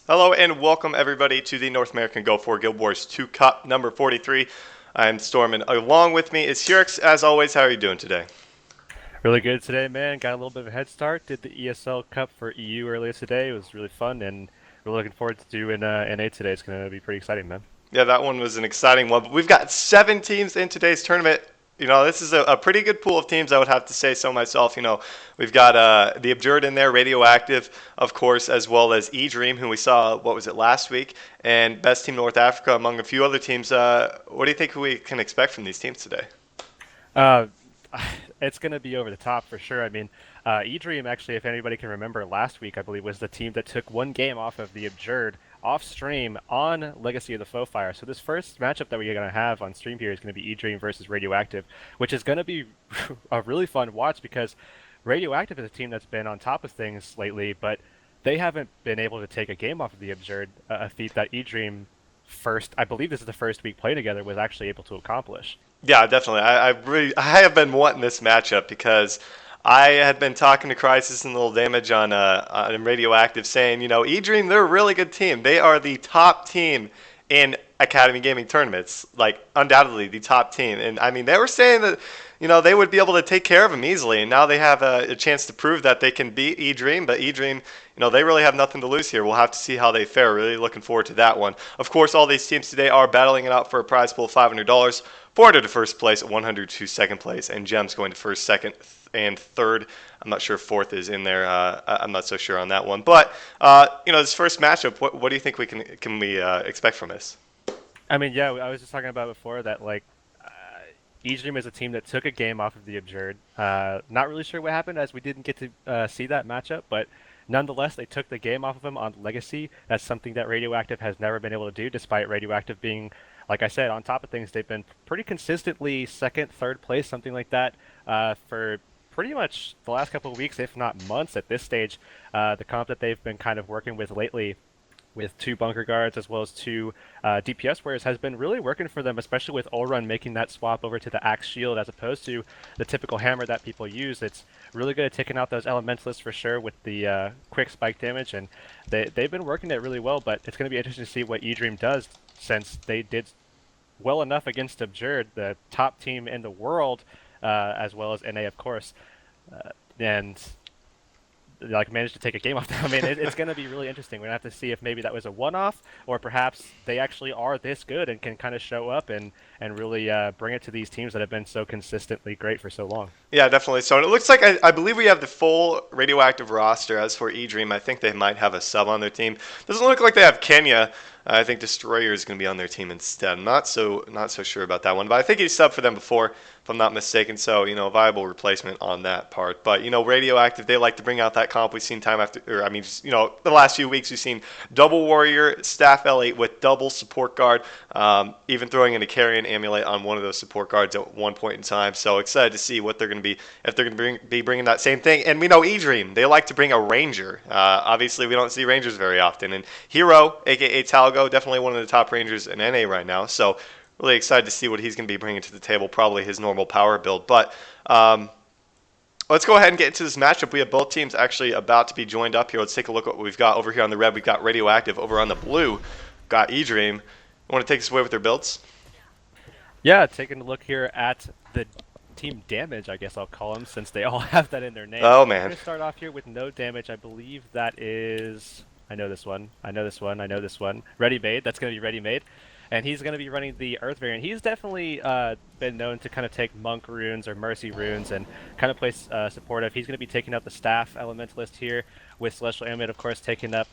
Hello and welcome everybody to the North American Go4 Guild Wars 2 Cup number 43. I'm Storm and along with me is Heurix. As always, how are you doing today? Really good today, man. Got a little bit of a head start. Did the ESL Cup for EU earlier today. It was really fun, and we're looking forward to doing NA today. It's going to be pretty exciting, man. Yeah, that one was an exciting one. But we've got 7 teams in today's tournament. This is a pretty good pool of teams, I would have to say so myself. We've got the Abjured in there, Radioactive, of course, as well as E-Dream, who we saw, what was it, last week, and Best Team North Africa, among a few other teams. What do you think we can expect from these teams today? Uh, it's going to be over the top for sure. I mean, eDream actually, if anybody can remember, last week I believe was the team that took one game off of the Abjured off stream on Legacy of the Foe Fire. So this first matchup that we're going to have on stream here is going to be eDream versus Radioactive, which is going to be a really fun watch because Radioactive is a team that's been on top of things lately, but they haven't been able to take a game off of the Abjured, a feat that eDream first, I believe this is the first week playing together, was actually able to accomplish. Yeah, definitely. I have been wanting this matchup because I had been talking to Crisis and Little Damage on Radioactive, saying, eDream, they're a really good team. They are the top team in Academy Gaming tournaments, like undoubtedly the top team. And I mean, they were saying that they would be able to take care of them easily, and now they have a chance to prove that they can beat eDream. But eDream, they really have nothing to lose here. We'll have to see how they fare. Really looking forward to that one. Of course, all these teams today are battling it out for a prize pool of $500. 400 to first place, 100 to second place, and Gems going to first, second, and third. I'm not sure fourth is in there. I'm not so sure on that one. But this first matchup, what do you think we can we expect from this? I mean, yeah, I was just talking about before that, like, eDream is a team that took a game off of the Abjured. Not really sure what happened as we didn't get to see that matchup, but nonetheless, they took the game off of him on Legacy. That's something that Radioactive has never been able to do, despite Radioactive being, like I said, on top of things. They've been pretty consistently second, third place, something like that, for pretty much the last couple of weeks, if not months at this stage. The comp that they've been kind of working with lately with two bunker guards as well as two DPS warriors has been really working for them, especially with Ulrun making that swap over to the Axe Shield as opposed to the typical hammer that people use. It's really good at taking out those elementalists for sure with the quick spike damage, and they've been working it really well, but it's going to be interesting to see what eDream does since they did well enough against Abjured, the top team in the world, as well as NA, of course. And like managed to take a game off them. I mean, it's going to be really interesting. We're going to have to see if maybe that was a one-off, or perhaps they actually are this good and can kind of show up and really bring it to these teams that have been so consistently great for so long. Yeah, definitely. So it looks like I believe we have the full Radioactive roster. As for eDream, I think they might have a sub on their team. Doesn't look like they have Kenya. I think Destroyer is going to be on their team instead. I'm not so sure about that one, but I think he's subbed for them before, if I'm not mistaken. So a viable replacement on that part. But Radioactive, they like to bring out that comp. We've seen time after, or I mean, just, the last few weeks we've seen double warrior, staff L8 with double support guard, even throwing in a carrion amulet on one of those support guards at one point in time. So excited to see what they're going to be, if they're going to be bringing that same thing. And we know eDream, they like to bring a ranger. Obviously, we don't see rangers very often. And Hero, aka Talgo, definitely one of the top rangers in NA right now. So really excited to see what he's going to be bringing to the table. Probably his normal power build. But let's go ahead and get into this matchup. We have both teams actually about to be joined up here. Let's take a look at what we've got over here on the red. We've got Radioactive. Over on the blue, got eDream. You want to take us away with their builds? Yeah, taking a look here at the team damage, I guess I'll call them, since they all have that in their name. Oh We're man. going to start off here with no damage. I believe that is... I know this one. I know this one. I know this one. Ready made. That's going to be ready made. And he's going to be running the Earth variant. He's definitely been known to kind of take Monk runes or Mercy runes and kind of play supportive. He's going to be taking up the Staff Elementalist here with Celestial Amulet, of course, taking up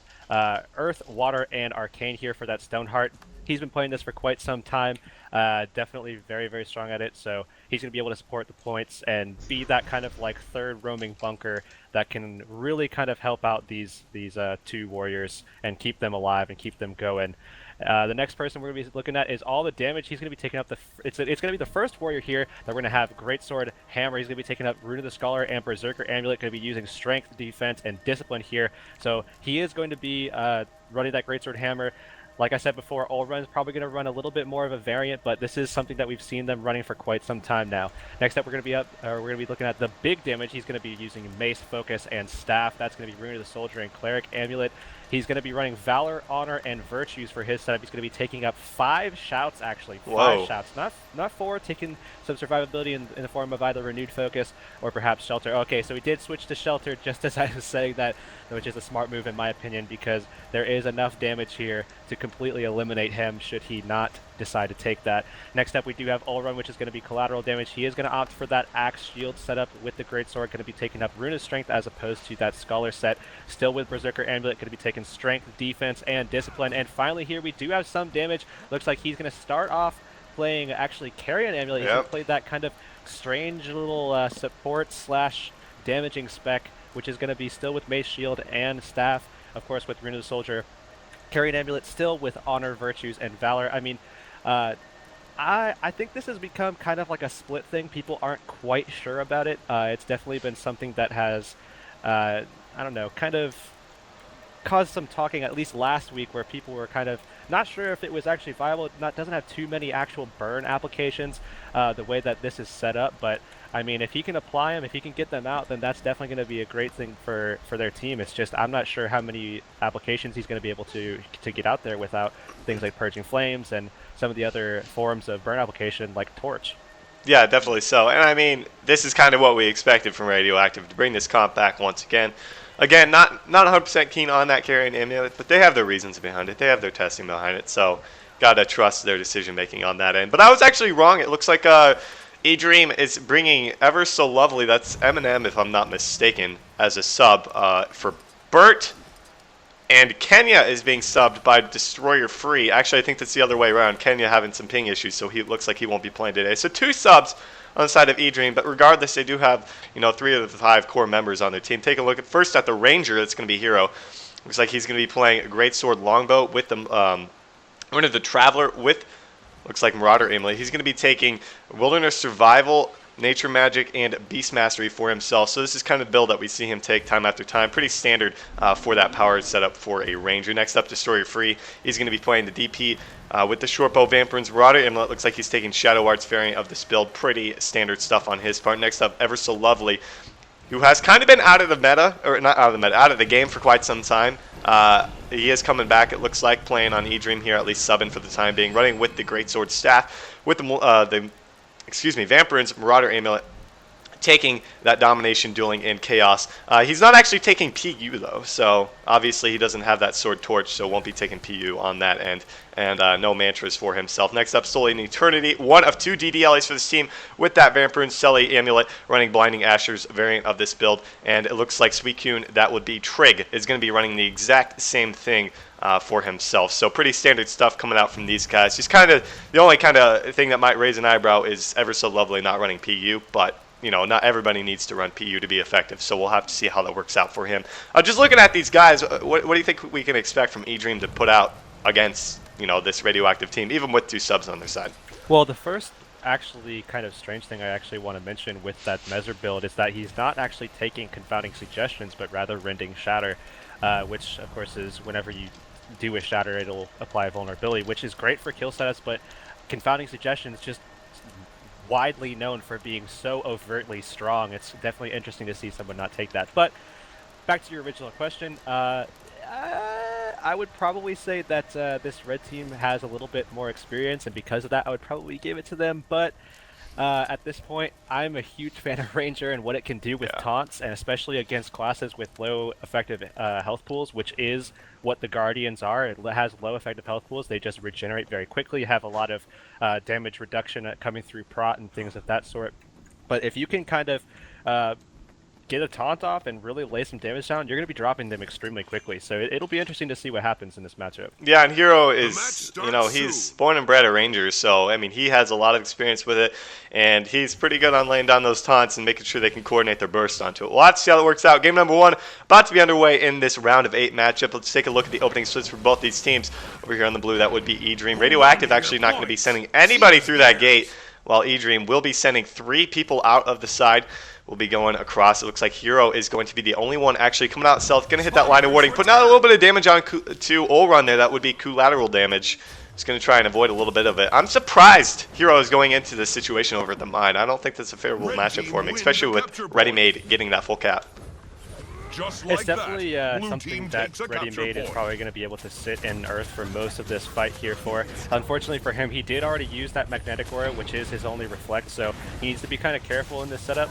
Earth, Water, and Arcane here for that Stoneheart. He's been playing this for quite some time. Definitely very, very strong at it. So he's going to be able to support the points and be that kind of like third roaming bunker that can really kind of help out these two warriors and keep them alive and keep them going. The next person we're going to be looking at is all the damage. He's going to be taking up the... It's going to be the first warrior here that we're going to have Greatsword, Hammer. He's going to be taking up Rune of the Scholar and Berserker Amulet. Going to be using Strength, Defense, and Discipline here. So he is going to be running that Greatsword Hammer. Like I said before, Ulrun is probably going to run a little bit more of a variant, but this is something that we've seen them running for quite some time now. Next up, we're going to be looking at the big damage. He's going to be using Mace, Focus, and Staff. That's going to be Rune of the Soldier and Cleric Amulet. He's going to be running Valor, Honor, and Virtues for his setup. He's going to be taking up 5 shouts, actually. 5 Whoa. shouts. Not 4, taking some survivability in the form of either Renewed Focus or perhaps Shelter. Okay, so he did switch to Shelter just as I was saying that, which is a smart move in my opinion, because there is enough damage here to completely eliminate him should he not decide to take that. Next up, we do have Ulrun, which is going to be collateral damage. He is going to opt for that Axe Shield setup with the Greatsword, going to be taking up Runa's Strength as opposed to that Scholar set. Still with Berserker Amulet, going to be taking Strength, Defense, and Discipline. And finally here, we do have some damage. Looks like he's going to start off playing actually Carrion Amulet. He's going to play that kind of strange little support slash damaging spec, which is going to be still with Mace Shield and Staff, of course with Rune Soldier. Carrion Amulet still with Honor, Virtues, and Valor. I mean, I think this has become kind of like a split thing. People aren't quite sure about it. It's definitely been something that has, I don't know, kind of caused some talking, at least last week, where people were kind of not sure if it was actually viable. It doesn't have too many actual burn applications the way that this is set up, but I mean, if he can apply them, if he can get them out, then that's definitely going to be a great thing for their team. It's just I'm not sure how many applications he's going to be able to get out there without things like Purging Flames and some of the other forms of burn application like Torch. Yeah, definitely so. And I mean, this is kind of what we expected from Radioactive, to bring this comp back once again. Again, not 100% keen on that Carrion Amulet, but they have their reasons behind it. They have their testing behind it, so gotta trust their decision making on that end. But I was actually wrong. It looks like E-Dream is bringing Ever So Lovely, that's Eminem if I'm not mistaken, as a sub for Burt. And Kenya is being subbed by Destroyer Free. Actually, I think that's the other way around. Kenya having some ping issues, so he looks like he won't be playing today. So 2 subs on the side of E-Dream, but regardless, they do have 3 of the 5 core members on their team. Take a look first at the Ranger. That's going to be Hero. Looks like he's going to be playing a Greatsword Longbow with the Traveler with, looks like Marauder Amulet. He's going to be taking Wilderness Survival, Nature Magic, and Beast Mastery for himself. So this is kind of the build that we see him take time after time. Pretty standard for that power setup for a Ranger. Next up, Destroyer Free. He's going to be playing the DP with the Shortbow, Vampirins, Marauder Amulet. Looks like he's taking Shadow Arts variant of this build. Pretty standard stuff on his part. Next up, Ever So Lovely, who has kind of been out of the meta, or not out of the meta, out of the game for quite some time. He is coming back, it looks like, playing on E-Dream here, at least subbing for the time being, running with the Greatsword Staff, with the Vampirins, Marauder Amulet, taking that Domination, Dueling, and Chaos. He's not actually taking PU, though, so obviously he doesn't have that Sword Torch, so won't be taking PU on that end, and no Mantras for himself. Next up, Soul in Eternity, one of 2 DDLAs for this team, with that Vampirins, Selly Amulet, running Blinding Asher's variant of this build, and it looks like Suicune, that would be Trig, is going to be running the exact same thing for himself. So pretty standard stuff coming out from these guys. Just kind of the only kind of thing that might raise an eyebrow is Ever So Lovely not running PU, but not everybody needs to run PU to be effective, so we'll have to see how that works out for him. Just looking at these guys, what do you think we can expect from E-Dream to put out against this Radioactive team, even with 2 subs on their side? Well, the first actually kind of strange thing I actually want to mention with that Mezzer build is that he's not actually taking Confounding Suggestions, but rather Rending Shatter, which of course is whenever you do a Shatter, it'll apply vulnerability, which is great for kill setups, but Confounding Suggestion is just widely known for being so overtly strong. It's definitely interesting to see someone not take that. But back to your original question, I would probably say that this red team has a little bit more experience, and because of that, I would probably give it to them. But at this point, I'm a huge fan of Ranger and what it can do with taunts, and especially against classes with low effective health pools, which is what the Guardians are. It has low effective health pools. They just regenerate very quickly, have a lot of damage reduction coming through prot and things of that sort. But if you can kind of get a taunt off and really lay some damage down, you're going to be dropping them extremely quickly. So it'll be interesting to see what happens in this matchup. Yeah, and Hero is, he's born and bred a Ranger, so, I mean, he has a lot of experience with it, and he's pretty good on laying down those taunts and making sure they can coordinate their burst onto it. We'll have to see how that works out. Game number 1 about to be underway in this round of 8 matchup. Let's take a look at the opening splits for both these teams. Over here on the blue, that would be E-Dream. Radioactive actually not going to be sending anybody through that gate, while E-Dream will be sending 3 people out of the side. Will be going across. It looks like Hero is going to be the only one actually coming out south. Going to hit that line of warding. Putting out a little bit of damage on to Ulrun there. That would be collateral damage. Just going to try and avoid a little bit of it. I'm surprised Hero is going into this situation over at the mine. I don't think that's a favorable matchup for him, especially with Ready Made getting that full cap. Just It's like definitely that, Blue something team that takes a Ready capture Made is point. probably going to be able to sit in Earth for most of this fight here for. Unfortunately for him, he did already use that Magnetic Aura, which is his only Reflect, so he needs to be kind of careful in this setup.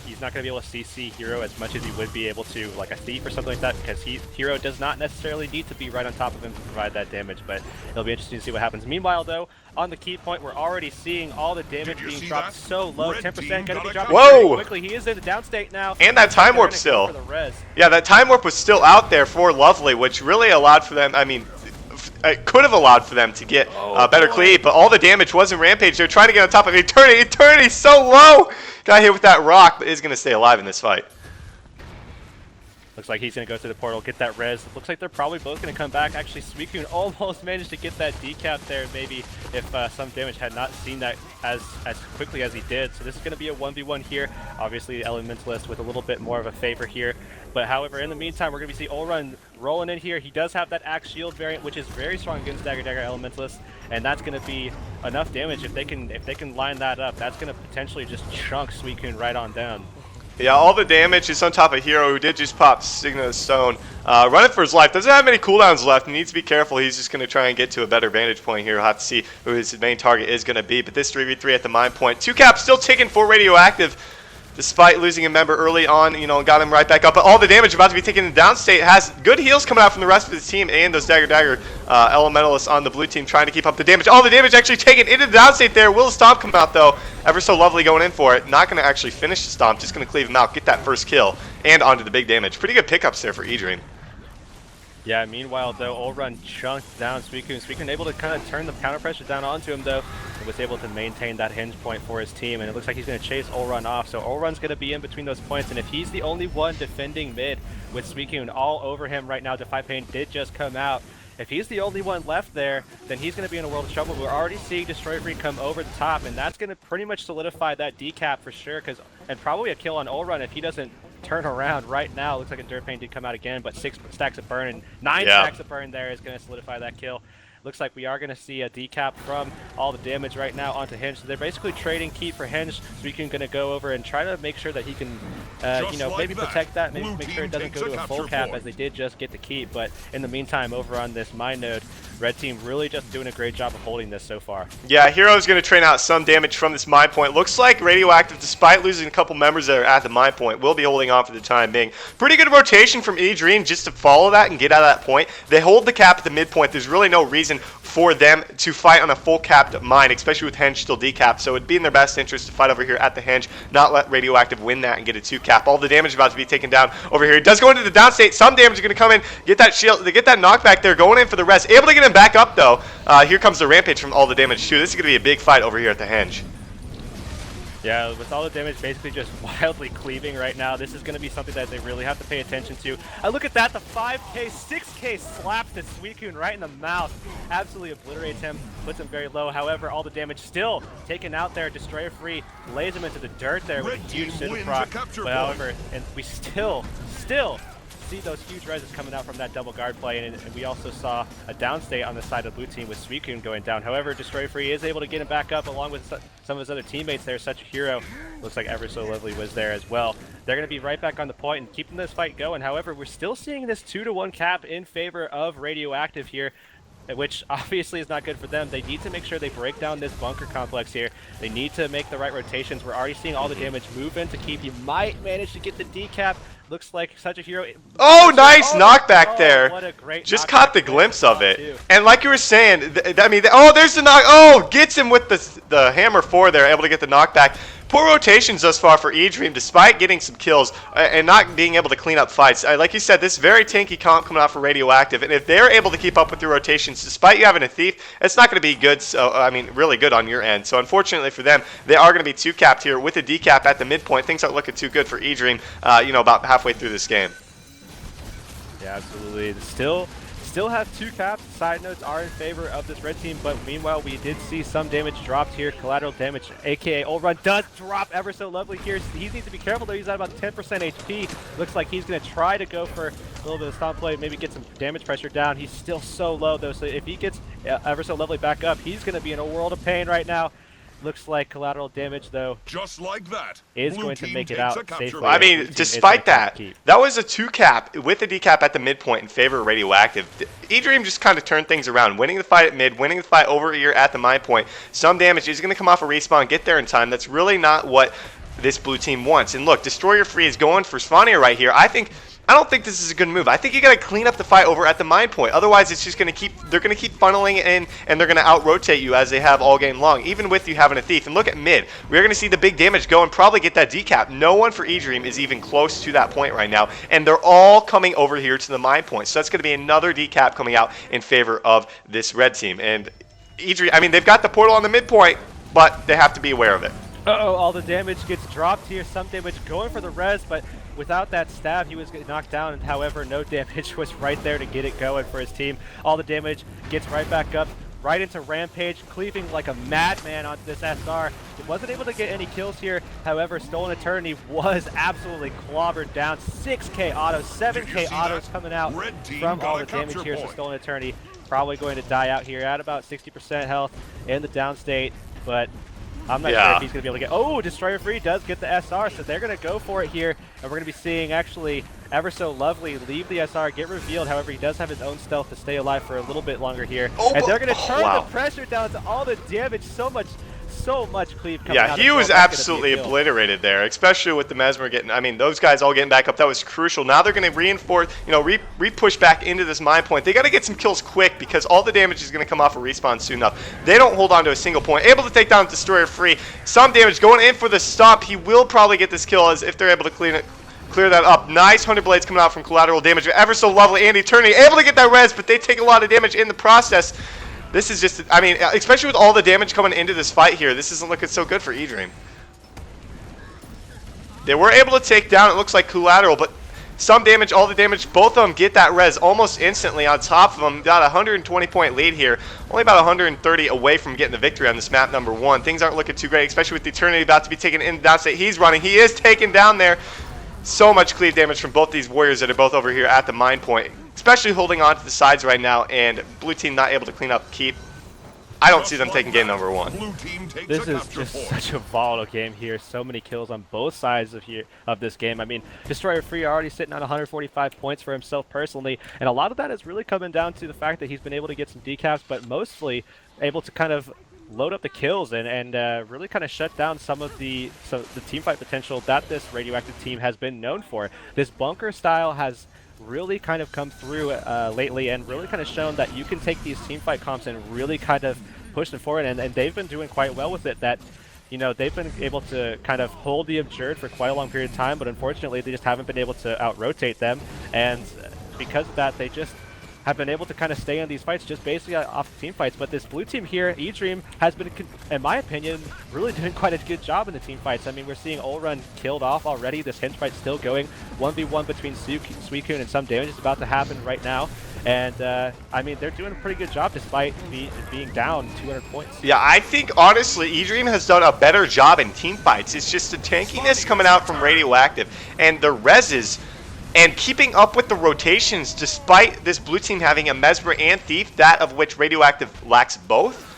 He's not going to be able to CC Hero as much as he would be able to like a Thief or something like that, because Hero does not necessarily need to be right on top of him to provide that damage, but it'll be interesting to see what happens. Meanwhile, though, on the key point, we're already seeing all the damage being dropped so low. 10% going to be dropping pretty quickly. He is in the downstate now. And that time warp still. Yeah, that time warp was still out there for Lovely, which really allowed for them, I mean, it could have allowed for them to get better cleave, but all the damage was in Rampage. They're trying to get on top of Eternity. Eternity's so low! Got hit with that rock, but is going to stay alive in this fight. Looks like he's going to go through the portal, get that res. Looks like they're probably both going to come back. Actually, Suicune almost managed to get that decap there, maybe, if some damage had not seen that as quickly as he did. So this is going to be a 1v1 here. Obviously, Elementalist with a little bit more of a favor here. But however, in the meantime, we're going to see Olrun rolling in here. He does have that Axe Shield variant, which is very strong against Dagger Elementalist, and that's going to be enough damage if they can line that up. That's going to potentially just chunk Suicune right on down. Yeah, all the damage is on top of Hero, who did just pop Signet of Stone. Running for his life. Doesn't have many cooldowns left. He needs to be careful. He's just going to try and get to a better vantage point here. We'll have to see who his main target is going to be. But this 3v3 at the mine point. 2 caps still ticking for Radioactive. Despite losing a member early on, you know, got him right back up. But all the damage about to be taken in downstate has good heals coming out from the rest of his team and those Dagger Elementalists on the blue team trying to keep up the damage. All the damage actually taken into the downstate there. Will the Stomp come out, though? Ever so lovely going in for it. Not going to actually finish the Stomp, just going to cleave him out, get that first kill, and onto the big damage. Pretty good pickups there for E-Dream. Yeah, meanwhile, though, Olrun chunked down Suicune. Suicune able to kind of turn the counter pressure down onto him, though, and was able to maintain that hinge point for his team. And it looks like he's going to chase Olrun off. So Olrun's going to be in between those points. And if he's the only one defending mid with Suicune all over him right now, Defy Pain did just come out. If he's the only one left there, then he's going to be in a world of trouble. We're already seeing Destroy Free come over the top, and that's going to pretty much solidify that decap for sure, and probably a kill on Olrun if he doesn't turn around right now. Looks like Endure Pain did come out again, but 6 stacks of burn and 9 stacks of burn there is going to solidify that kill. Looks like we are going to see a decap from all the damage right now onto Hinge. So they're basically trading keep for Hinge. Suicune going to go over and try to make sure that he can, you know, maybe protect that, maybe make sure it doesn't go to a full cap as they did just get the keep. But in the meantime, over on this mine node, Red Team really just doing a great job of holding this so far. Yeah, Hero's going to train out some damage from this mine point. Looks like Radioactive, despite losing a couple members that are at the mine point, will be holding on for the time being. Pretty good rotation from E-Dream just to follow that and get out of that point. They hold the cap at the midpoint. There's really no reason for them to fight on a full capped mine, especially with Henge still decapped. So it'd be in their best interest to fight over here at the Henge, not let Radioactive win that and get a 2 cap. All the damage about to be taken down over here. It does go into the downstate. Some damage is going to come in, get that shield, they get that knockback there, going in for the rest. Able to get him back up though. Here comes the rampage from all the damage too. This is going to be a big fight over here at the Henge. Yeah, with all the damage basically just wildly cleaving right now, this is going to be something that they really have to pay attention to. Look at that, the 5k, 6k slap to Suicune right in the mouth. Absolutely obliterates him, puts him very low. However, all the damage still taken out there. Destroyer Free lays him into the dirt there with a huge City Proc. But however, and we still see those huge reses coming out from that double guard play, and we also saw a downstate on the side of the blue team with Suicune going down. However, Destroy Free is able to get him back up along with some of his other teammates there, such a Hero. Looks like Ever So Lovely was there as well. They're going to be right back on the point and keeping this fight going. However, we're still seeing this 2-to-1 cap in favor of Radioactive here, which obviously is not good for them. They need to make sure they break down this bunker complex here. They need to make the right rotations. We're already seeing all the damage move in to keep. He might manage to get the decap. Looks like such a Hero. Oh, nice knockback there. What a great just caught the glimpse of it. Too. And like you were saying, I mean, oh, there's the knock. Oh, gets him with the hammer 4 there, able to get the knockback. Poor rotations thus far for E-Dream, despite getting some kills and not being able to clean up fights. Like you said, this very tanky comp coming out for Radioactive, and if they're able to keep up with your rotations, despite you having a Thief, it's not going to be good. So I mean, really good on your end. So unfortunately for them, they are going to be 2-capped here with a decap at the midpoint. Things aren't looking too good for E-Dream. You know, about halfway through this game. Yeah, absolutely. Still have 2 caps. Side notes are in favor of this red team, but meanwhile, we did see some damage dropped here. Collateral damage, aka Olrun, does drop Ever So Lovely here. He needs to be careful though. He's at about 10% HP. Looks like he's going to try to go for a little bit of stomp play, maybe get some damage pressure down. He's still so low though, so if he gets Ever So Lovely back up, he's going to be in a world of pain right now. Looks like collateral damage, though, Just like that, is blue going to team make it takes out a capture safely. I And point. blue mean, team is going despite to that, keep. that was a 2-cap with a decap at the midpoint in favor of Radioactive. E-Dream just kind of turned things around, winning the fight at mid, winning the fight over here at the mine point. Some damage is going to come off a respawn, get there in time. That's really not what this blue team wants. And look, Destroyer Free is going for Spawnier right here. I don't think this is a good move. I think you got to clean up the fight over at the mine point. Otherwise, it's just going to they're going to keep funneling it in, and they're going to out-rotate you as they have all game long, even with you having a thief. And look at mid. We're going to see the big damage go and probably get that decap. No one for E-Dream is even close to that point right now, and they're all coming over here to the mine point. So that's going to be another decap coming out in favor of this red team. And E-Dream, I mean, they've got the portal on the midpoint, but they have to be aware of it. Uh-oh, all the damage gets dropped here. Some damage going for the res, but without that stab, he was getting knocked down. However, no damage was right there to get it going for his team. All the damage gets right back up, right into Rampage, cleaving like a madman onto this SR. He wasn't able to get any kills here. However, Stolen Eternity was absolutely clobbered down. 6k autos, 7k autos coming out from all the damage here. So Stolen Eternity probably going to die out here at about 60% health in the downstate, but I'm not sure if he's going to be able to get... Oh, Destroyer Free does get the SR, so they're going to go for it here. And we're going to be seeing, actually, Ever So Lovely leave the SR, get revealed. However, he does have his own stealth to stay alive for a little bit longer here. And they're going to turn the pressure down to all the damage. So much cleave coming out. Yeah, he was absolutely obliterated there, especially with the Mesmer getting... I mean, those guys all getting back up. That was crucial. Now they're going to reinforce, re-push back into this mine point. They got to get some kills quick because all the damage is going to come off a respawn soon enough. They don't hold on to a single point. Able to take down Destroyer Free. Some damage going in for the stomp. He will probably get this kill as if they're able to clear that up. Nice 100 blades coming out from collateral damage. Ever So Lovely and Eternity able to get that res, but they take a lot of damage in the process. This is just, I mean, especially with all the damage coming into this fight here, this isn't looking so good for E-Dream. They were able to take down, it looks like, collateral, but some damage, all the damage, both of them get that res almost instantly on top of them. Got a 120-point lead here. Only about 130 away from getting the victory on this map number 1. Things aren't looking too great, especially with the Eternity about to be taken in the downstate. He's running. He is taken down there. So much cleave damage from both these warriors that are both over here at the mine point, especially holding on to the sides right now, and blue team not able to clean up keep. I don't see them taking game number 1. This is just such a volatile game here. So many kills on both sides of this game. I mean, Destroyer Free already sitting on 145 points for himself personally, and a lot of that is really coming down to the fact that he's been able to get some decaps, but mostly able to kind of load up the kills and really kind of shut down some of the teamfight potential that this Radioactive team has been known for. This bunker style has really kind of come through lately and really kind of shown that you can take these teamfight comps and really kind of push them forward, and they've been doing quite well with it. That, they've been able to kind of hold the Abjured for quite a long period of time, but unfortunately they just haven't been able to out-rotate them, and because of that they just have been able to kind of stay in these fights just basically off the team fights. But this blue team here, E-Dream, has been, in my opinion, really doing quite a good job in the team fights. I mean, we're seeing Ulrun killed off already. This hinge fight still going. 1v1 between Suicune, and some damage is about to happen right now. And, I mean, they're doing a pretty good job despite being down 200 points. Yeah, I think, honestly, E-Dream has done a better job in team fights. It's just the tankiness coming out from Radioactive and the reses and keeping up with the rotations despite this blue team having a Mesmer and Thief, that of which Radioactive lacks both,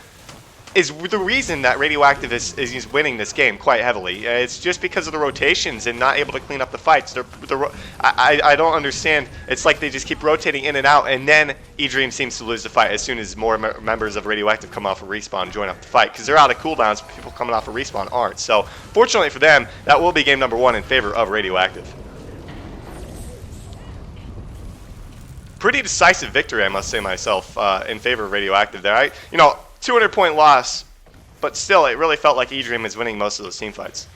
is the reason that Radioactive is winning this game quite heavily. It's just because of the rotations and not able to clean up the fights. I don't understand. It's like they just keep rotating in and out, and then E-Dream seems to lose the fight as soon as more members of Radioactive come off a respawn and join up the fight, because they're out of cooldowns, but people coming off a respawn aren't. So, fortunately for them, that will be game number 1 in favor of Radioactive. Pretty decisive victory, I must say myself, in favor of Radioactive there. 200-point loss, but still, it really felt like E-Dream is winning most of those team fights.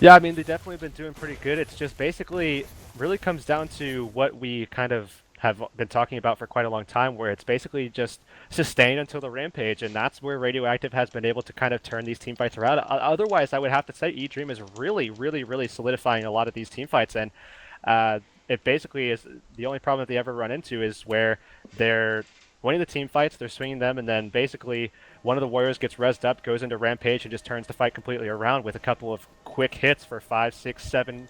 Yeah, I mean, they've definitely been doing pretty good. It's just basically really comes down to what we kind of have been talking about for quite a long time, where it's basically just sustain until the Rampage, and that's where Radioactive has been able to kind of turn these team fights around. Otherwise, I would have to say E-Dream is really, really, really solidifying a lot of these team fights, and it basically is the only problem that they ever run into is where they're winning the team fights, they're swinging them, and then basically one of the warriors gets rezzed up, goes into Rampage, and just turns the fight completely around with a couple of quick hits for 5, 6, 7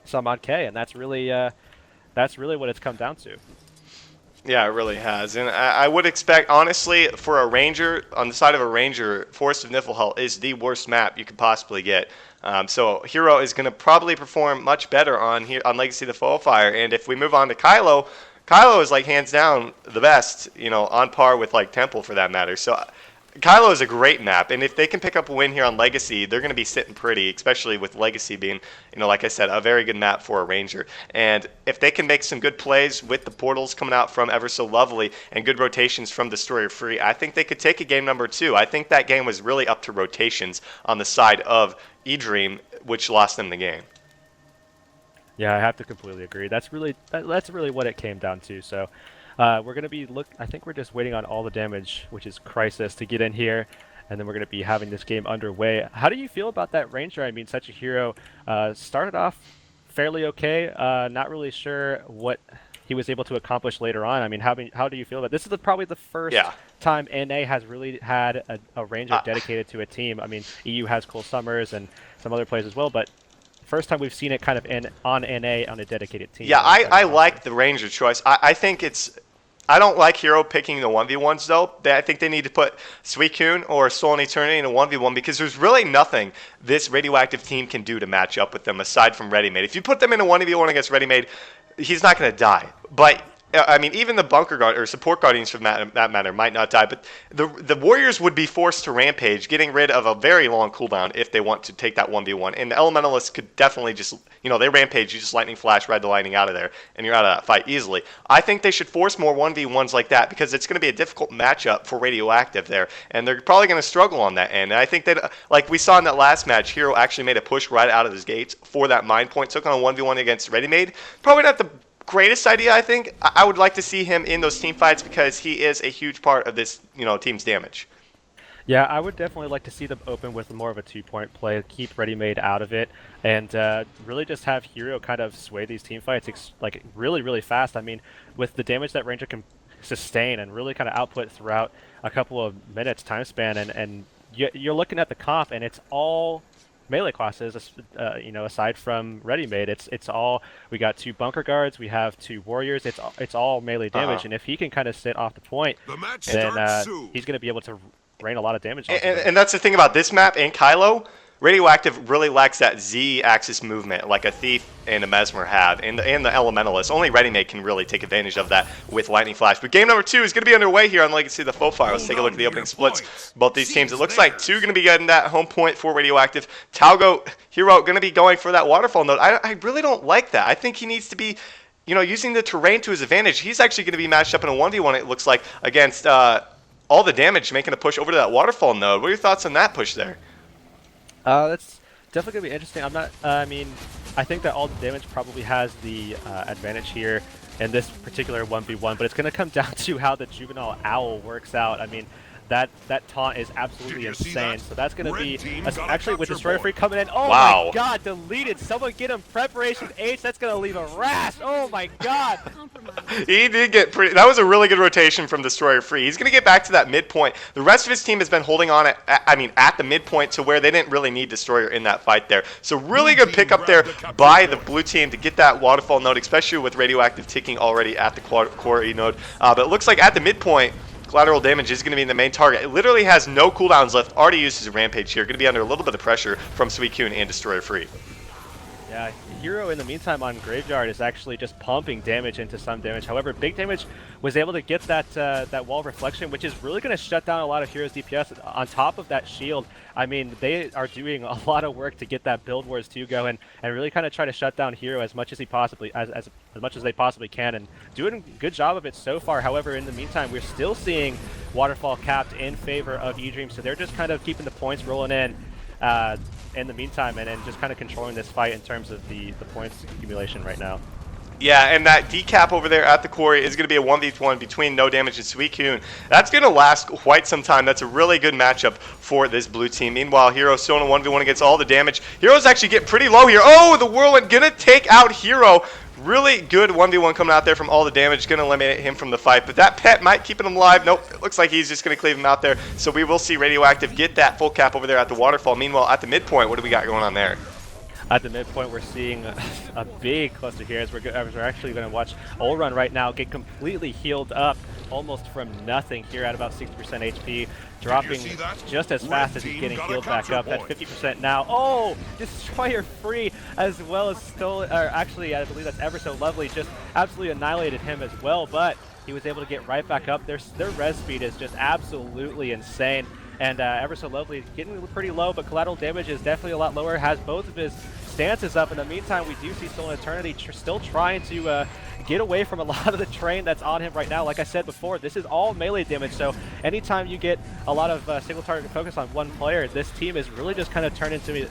some odd K, and that's really what it's come down to. Yeah, it really has. And I would expect, honestly, for a Ranger, on the side of a Ranger, Forest of Niflhel is the worst map you could possibly get. So Hero is going to probably perform much better on Legacy of the Foulfire. And if we move on to Kylo, Kylo is like hands down the best, on par with like Temple for that matter. So Kylo is a great map, and if they can pick up a win here on Legacy, they're going to be sitting pretty, especially with Legacy being, like I said, a very good map for a Ranger. And if they can make some good plays with the portals coming out from Ever So Lovely and good rotations from Destroyer Free, I think they could take a game number 2. I think that game was really up to rotations on the side of eDream, which lost them the game. Yeah, I have to completely agree. That's really what it came down to. So we're going to be I think we're just waiting on all the damage, which is Crisis, to get in here, and then we're going to be having this game underway. How do you feel about that Ranger? I mean, such a hero. Started off fairly okay. Not really sure what he was able to accomplish later on. I mean, how do you feel about this? Is probably the first time NA has really had a Ranger dedicated to a team. I mean, EU has Cole Summers and some other players as well, but first time we've seen it kind of on NA on a dedicated team. Yeah, I like the Ranger choice. I think I don't like Hero picking the 1v1s, though. I think they need to put Suicune or Stolen Eternity in a 1v1 because there's really nothing this Radioactive team can do to match up with them aside from Ready-Made. If you put them in a 1v1 against Ready-Made, he's not going to die. But I mean, even the Bunker Guard or Support Guardians for that matter might not die, but the Warriors would be forced to rampage, getting rid of a very long cooldown if they want to take that 1v1. And the Elementalists could definitely just, they rampage, you just Lightning Flash, ride the lightning out of there, and you're out of that fight easily. I think they should force more 1v1s like that because it's going to be a difficult matchup for Radioactive there, and they're probably going to struggle on that end. And I think that, like we saw in that last match, Hero actually made a push right out of his gates for that Mind Point, took on a 1v1 against Ready-Made. Probably not the greatest idea, I think. I would like to see him in those team fights because he is a huge part of this, team's damage. Yeah, I would definitely like to see them open with more of a 2-point play, keep Ready-Made out of it, and really just have Hero kind of sway these team fights like really, really fast. I mean, with the damage that Ranger can sustain and really kind of output throughout a couple of minutes time span, and you're looking at the comp, and it's all melee classes, aside from Ready-Made. It's all, we got 2 Bunker Guards, we have 2 Warriors, it's all melee damage, and if he can kind of sit off the point, then he's going to be able to rain a lot of damage. And that's the thing about this map and Kylo. Radioactive really lacks that Z-axis movement like a Thief and a Mesmer have, and the Elementalist. Only Ready-Made can really take advantage of that with Lightning Flash. But game number 2 is going to be underway here on Legacy of the Foulfire. Let's take a look at the opening splits. Both these teams, it looks like 2 going to be getting that home point for Radioactive. Talgo, Hero going to be going for that waterfall node. I really don't like that. I think he needs to be, using the terrain to his advantage. He's actually going to be matched up in a 1v1, it looks like, against all the damage, making a push over to that waterfall node. What are your thoughts on that push there? That's definitely gonna be interesting. I think that all the damage probably has the advantage here in this particular 1v1, but it's gonna come down to how the Juvenile Owl works out. I mean, that taunt is absolutely insane. So that's going to be, actually with Destroyer Free coming in. Oh my god, deleted. Someone get him Preparation H. That's going to leave a rash. Oh my god. He did get pretty, that was a really good rotation from Destroyer Free. He's going to get back to that midpoint. The rest of his team has been holding on at the midpoint to where they didn't really need Destroyer in that fight there. So really good pick up there by the blue team to get that waterfall node, especially with Radioactive ticking already at the quarry node. But it looks like at the midpoint, collateral damage is going to be the main target. It literally has no cooldowns left. Already uses a rampage here. Going to be under a little bit of pressure from Suicune and Destroyer Free. Yeah, Hero in the meantime on Graveyard is actually just pumping damage into some damage. However, Big Damage was able to get that wall reflection, which is really going to shut down a lot of Hero's DPS. On top of that shield, I mean, they are doing a lot of work to get that Build Wars 2 going and really kind of try to shut down Hero as much as as much as they possibly can, and doing a good job of it so far. However, in the meantime, we're still seeing Waterfall capped in favor of eDream, so they're just kind of keeping the points rolling in the meantime, and then just kind of controlling this fight in terms of the points accumulation right now. Yeah, and that decap over there at the quarry is going to be a 1v1 between No Damage and Suicune. That's going to last quite some time. That's a really good matchup for this blue team. Meanwhile, Hero still in a 1v1 against all the damage. Hero's actually getting pretty low here. Oh, the Whirlwind going to take out Hero. Really good 1v1 coming out there from all the damage. Going to eliminate him from the fight. But that pet might keep him alive. Nope, it looks like he's just going to cleave him out there. So we will see Radioactive get that full cap over there at the waterfall. Meanwhile, at the midpoint, what do we got going on there? At the midpoint, we're seeing a big cluster here as we're actually going to watch Olrun right now get completely healed up, almost from nothing here at about 60% HP, dropping just as fast as he's getting healed back up. That's 50% now. Oh, Destroyer free, as well as actually, I believe that's Ever So Lovely, just absolutely annihilated him as well, but he was able to get right back up. Their res speed is just absolutely insane. And Ever So Lovely getting pretty low, but collateral damage is definitely a lot lower, has both of his stances up. In the meantime, we do see Stolen Eternity still trying to get away from a lot of the train that's on him right now. Like I said before, this is all melee damage, so anytime you get a lot of single target focus on one player, this team is really just kind of turned into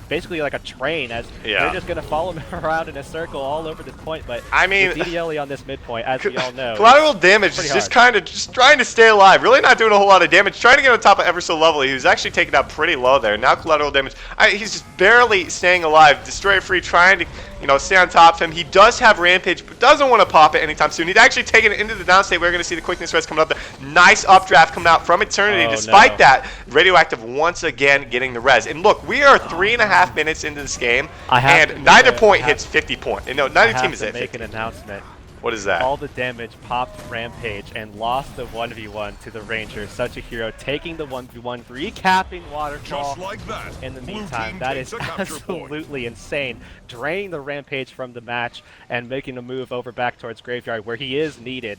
basically like a train, as they're just going to follow him around in a circle all over this point. But I mean, with DDLE on this midpoint, as we all know, collateral damage is just kind of just trying to stay alive, really not doing a whole lot of damage, trying to get on top of Ever So Lovely, who's actually taken out pretty low there. Now collateral damage, he's just barely staying alive. Destroyer free, trying to stay on top of him. He does have Rampage, but doesn't want to pop it anytime soon. He's actually taking it into the downstate. We're going to see the quickness res coming up there. Nice updraft coming out from Eternity. Despite that, Radioactive once again getting the res. And look, we are 3.5 minutes into this game, and neither point hits 50 points. No, neither team is at 50. Make an announcement. What is that? All the damage popped Rampage and lost the 1v1 to the Rangers. Such a hero, taking the 1v1, recapping Waterfall. Just like that. In the meantime, that is absolutely insane. Draining the Rampage from the match and making a move over back towards Graveyard, where he is needed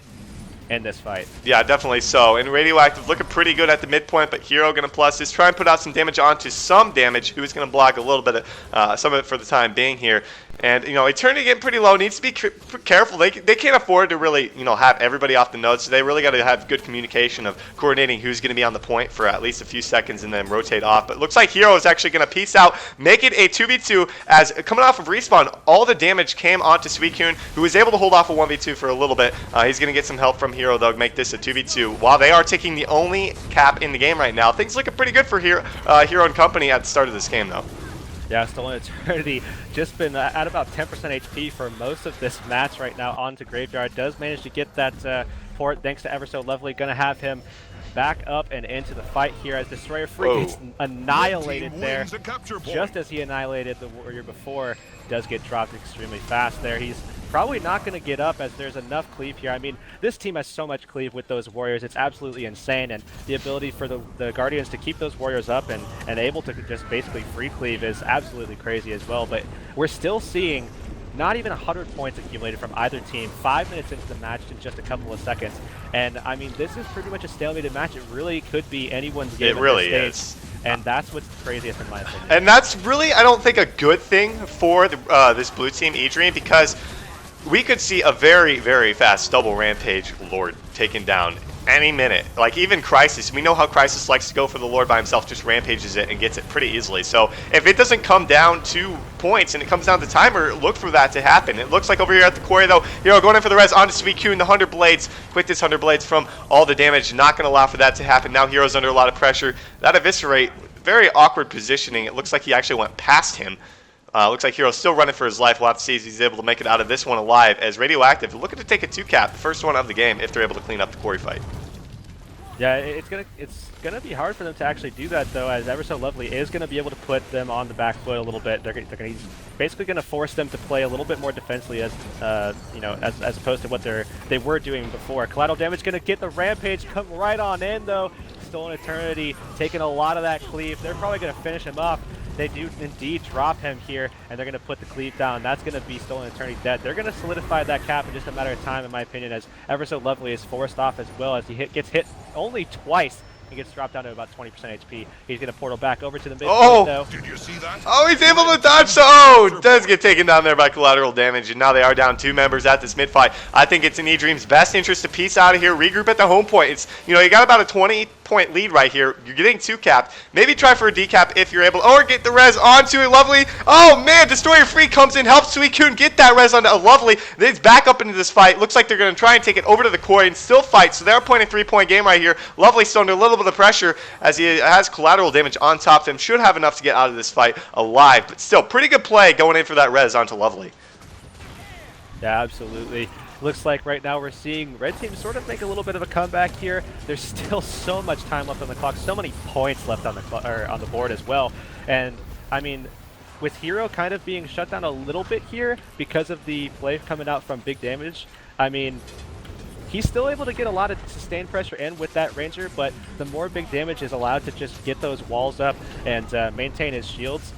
in this fight. Yeah, definitely so. And Radioactive looking pretty good at the midpoint, but Hero going to plus this, try and put out some damage onto some damage. Who's going to block a little bit of some of it for the time being here. And, Eternity getting pretty low, needs to be careful. They can't afford to really, have everybody off the nodes, so they really got to have good communication of coordinating who's going to be on the point for at least a few seconds and then rotate off. But it looks like Hero is actually going to peace out, make it a 2v2, as coming off of respawn, all the damage came onto Suicune, who was able to hold off a 1v2 for a little bit. He's going to get some help from Hero, though, to make this a 2v2. While they are taking the only cap in the game right now, things looking pretty good for Hero and company at the start of this game, though. Yeah, Stolen Eternity just been at about 10% HP for most of this match right now onto Graveyard. Does manage to get that port thanks to Ever So Lovely. Going to have him back up and into the fight here as Destroyer Free gets annihilated there. Just as he annihilated the Warrior before, does get dropped extremely fast there. He's probably not going to get up as there's enough cleave here. I mean, this team has so much cleave with those Warriors. It's absolutely insane, and the ability for the Guardians to keep those Warriors up and able to just basically free cleave is absolutely crazy as well. But we're still seeing not even 100 points accumulated from either team 5 minutes into the match in just a couple of seconds. And I mean, this is pretty much a stalemated match. It really could be anyone's game. It really is. And that's what's craziest in my opinion. And that's really, I don't think, a good thing for this blue team E-Dream, because we could see a very, very fast double Rampage Lord taken down any minute. Like, even Crisis, we know how Crisis likes to go for the Lord by himself, just rampages it and gets it pretty easily. So if it doesn't come down to points and it comes down to timer, look for that to happen. It looks like over here at the quarry, though, Hero going in for the res onto Suicune, the 100 Blades, quickest 100 Blades from all the damage, not going to allow for that to happen. Now Hero's under a lot of pressure. That Eviscerate, very awkward positioning. It looks like he actually went past him. Looks like Hero's still running for his life. We'll have to see if he's able to make it out of this one alive, as Radioactive looking to take a 2-cap, the first one of the game, if they're able to clean up the quarry fight. Yeah, it's gonna be hard for them to actually do that, though, as Ever So Lovely is gonna be able to put them on the back foot a little bit. He's basically gonna force them to play a little bit more defensively, as as opposed to what they were doing before. Collateral damage gonna get the Rampage, come right on in, though. Stolen Eternity taking a lot of that cleave. They're probably gonna finish him off. They do indeed drop him here, and they're going to put the cleave down. That's going to be Stolen Eternity dead. They're going to solidify that cap in just a matter of time, in my opinion, as Ever So Lovely is forced off as well, as he gets hit only twice. He gets dropped down to about 20% HP. He's going to portal back over to the midpoint, though. Did you see that? Oh, he's able to dodge. Oh, does get taken down there by collateral damage, and now they are down 2 members at this mid fight. I think it's in E-Dream's best interest to piece out of here, regroup at the home point. It's, you got about a 20-point lead right here. You're getting 2-capped. Maybe try for a decap if you're able, or get the res onto a Lovely. Oh man, Destroyer Free comes in, helps Suicune get that res onto a Lovely. Then it's back up into this fight. Looks like they're going to try and take it over to the core and still fight. So they're playing a 3-point game right here. Lovely still under a little bit of pressure, as he has collateral damage on top of him. Should have enough to get out of this fight alive, but still pretty good play going in for that res onto Lovely. Yeah, absolutely. Looks like right now we're seeing Red Team sort of make a little bit of a comeback here. There's still so much time left on the clock, so many points left on the board as well. And I mean, with Hero kind of being shut down a little bit here because of the play coming out from big damage, I mean, he's still able to get a lot of sustained pressure in with that Ranger, but the more big damage is allowed to just get those walls up and maintain his shields,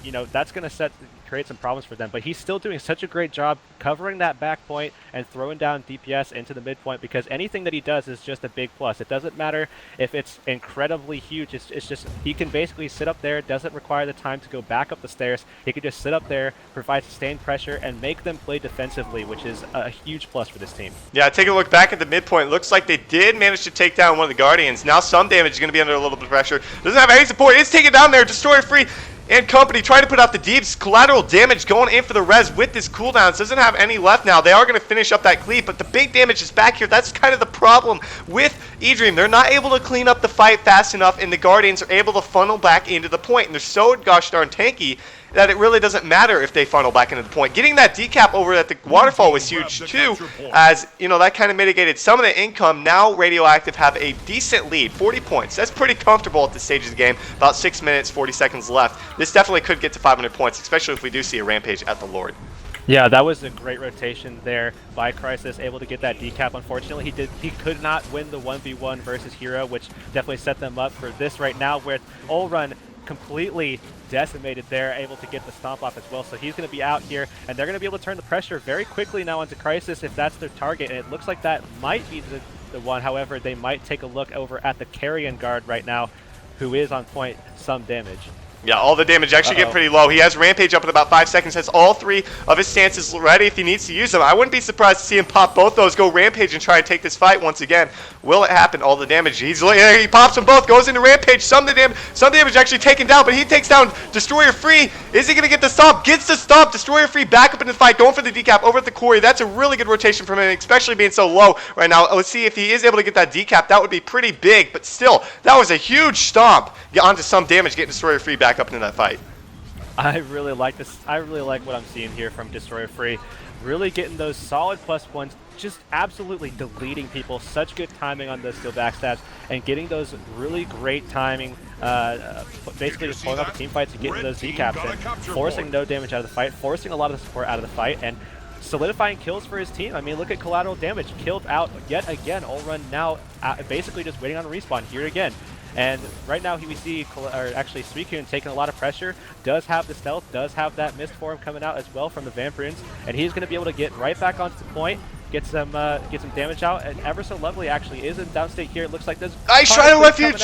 you know, that's going to create some problems for them. But he's still doing such a great job covering that back point and throwing down DPS into the midpoint, because anything that he does is just a big plus. It doesn't matter if it's incredibly huge. It's just he can basically sit up there. It doesn't require the time to go back up the stairs. He can just sit up there, provide sustained pressure, and make them play defensively, which is a huge plus for this team. Yeah, take a look back at the midpoint. Looks like they did manage to take down one of the Guardians. Now some damage is going to be under a little bit of pressure. Doesn't have any support. It's taken down there. Destroyer free. And company trying to put out the deeps. Collateral damage going in for the res with this cooldowns. Doesn't have any left now. They are going to finish up that cleave, but the big damage is back here. That's kind of the problem with eDream. They're not able to clean up the fight fast enough, and the Guardians are able to funnel back into the point. And they're so gosh darn tanky that it really doesn't matter if they funnel back into the point. Getting that decap over at the waterfall was huge too, as you know, that kind of mitigated some of the income. Now Radioactive have a decent lead, 40 points. That's pretty comfortable at this stage of the game. About 6 minutes, 40 seconds left. This definitely could get to 500 points, especially if we do see a rampage at the Lord. Yeah, that was a great rotation there by Crisis, able to get that decap. Unfortunately, he could not win the 1v1 versus Hero, which definitely set them up for this right now, where Ulrun completely decimated there, able to get the stomp off as well. So he's going to be out here, and they're going to be able to turn the pressure very quickly now onto Crisis if that's their target, and it looks like that might be the one. However, they might take a look over at the Carrion Guard right now, who is on point some damage. Yeah, all the damage actually get pretty low. He has Rampage up in about 5 seconds, has all 3 of his stances ready if he needs to use them. I wouldn't be surprised to see him pop both those, go Rampage, and try and take this fight once again. Will it happen? All the damage. He pops them both, goes into Rampage. Some damage actually taken down, but he takes down Destroyer free. Is he going to get the stomp? Gets the stomp. Destroyer free back up in the fight, going for the decap over at the quarry. That's a really good rotation from him, especially being so low right now. Let's see if he is able to get that decap. That would be pretty big, but still, that was a huge stomp. Get onto some damage, get Destroyer free back up into that fight. I really like this. I really like what I'm seeing here from Destroyer Free. Really getting those solid +1s, just absolutely deleting people. Such good timing on those steel backstabs, and getting those really great timing, basically just pulling up the team fights and getting those decaps and forcing no damage out of the fight, forcing a lot of the support out of the fight, and solidifying kills for his team. I mean, look at collateral damage. Killed out yet again. Ulrun now basically just waiting on a respawn here again. And right now we see, actually Suicune taking a lot of pressure, does have the stealth, does have that mist form coming out as well from the Vampirins, and he's going to be able to get right back onto the point, get some damage out, and Ever So Lovely actually is in downstate here. It looks like there's Shrine of Refuge!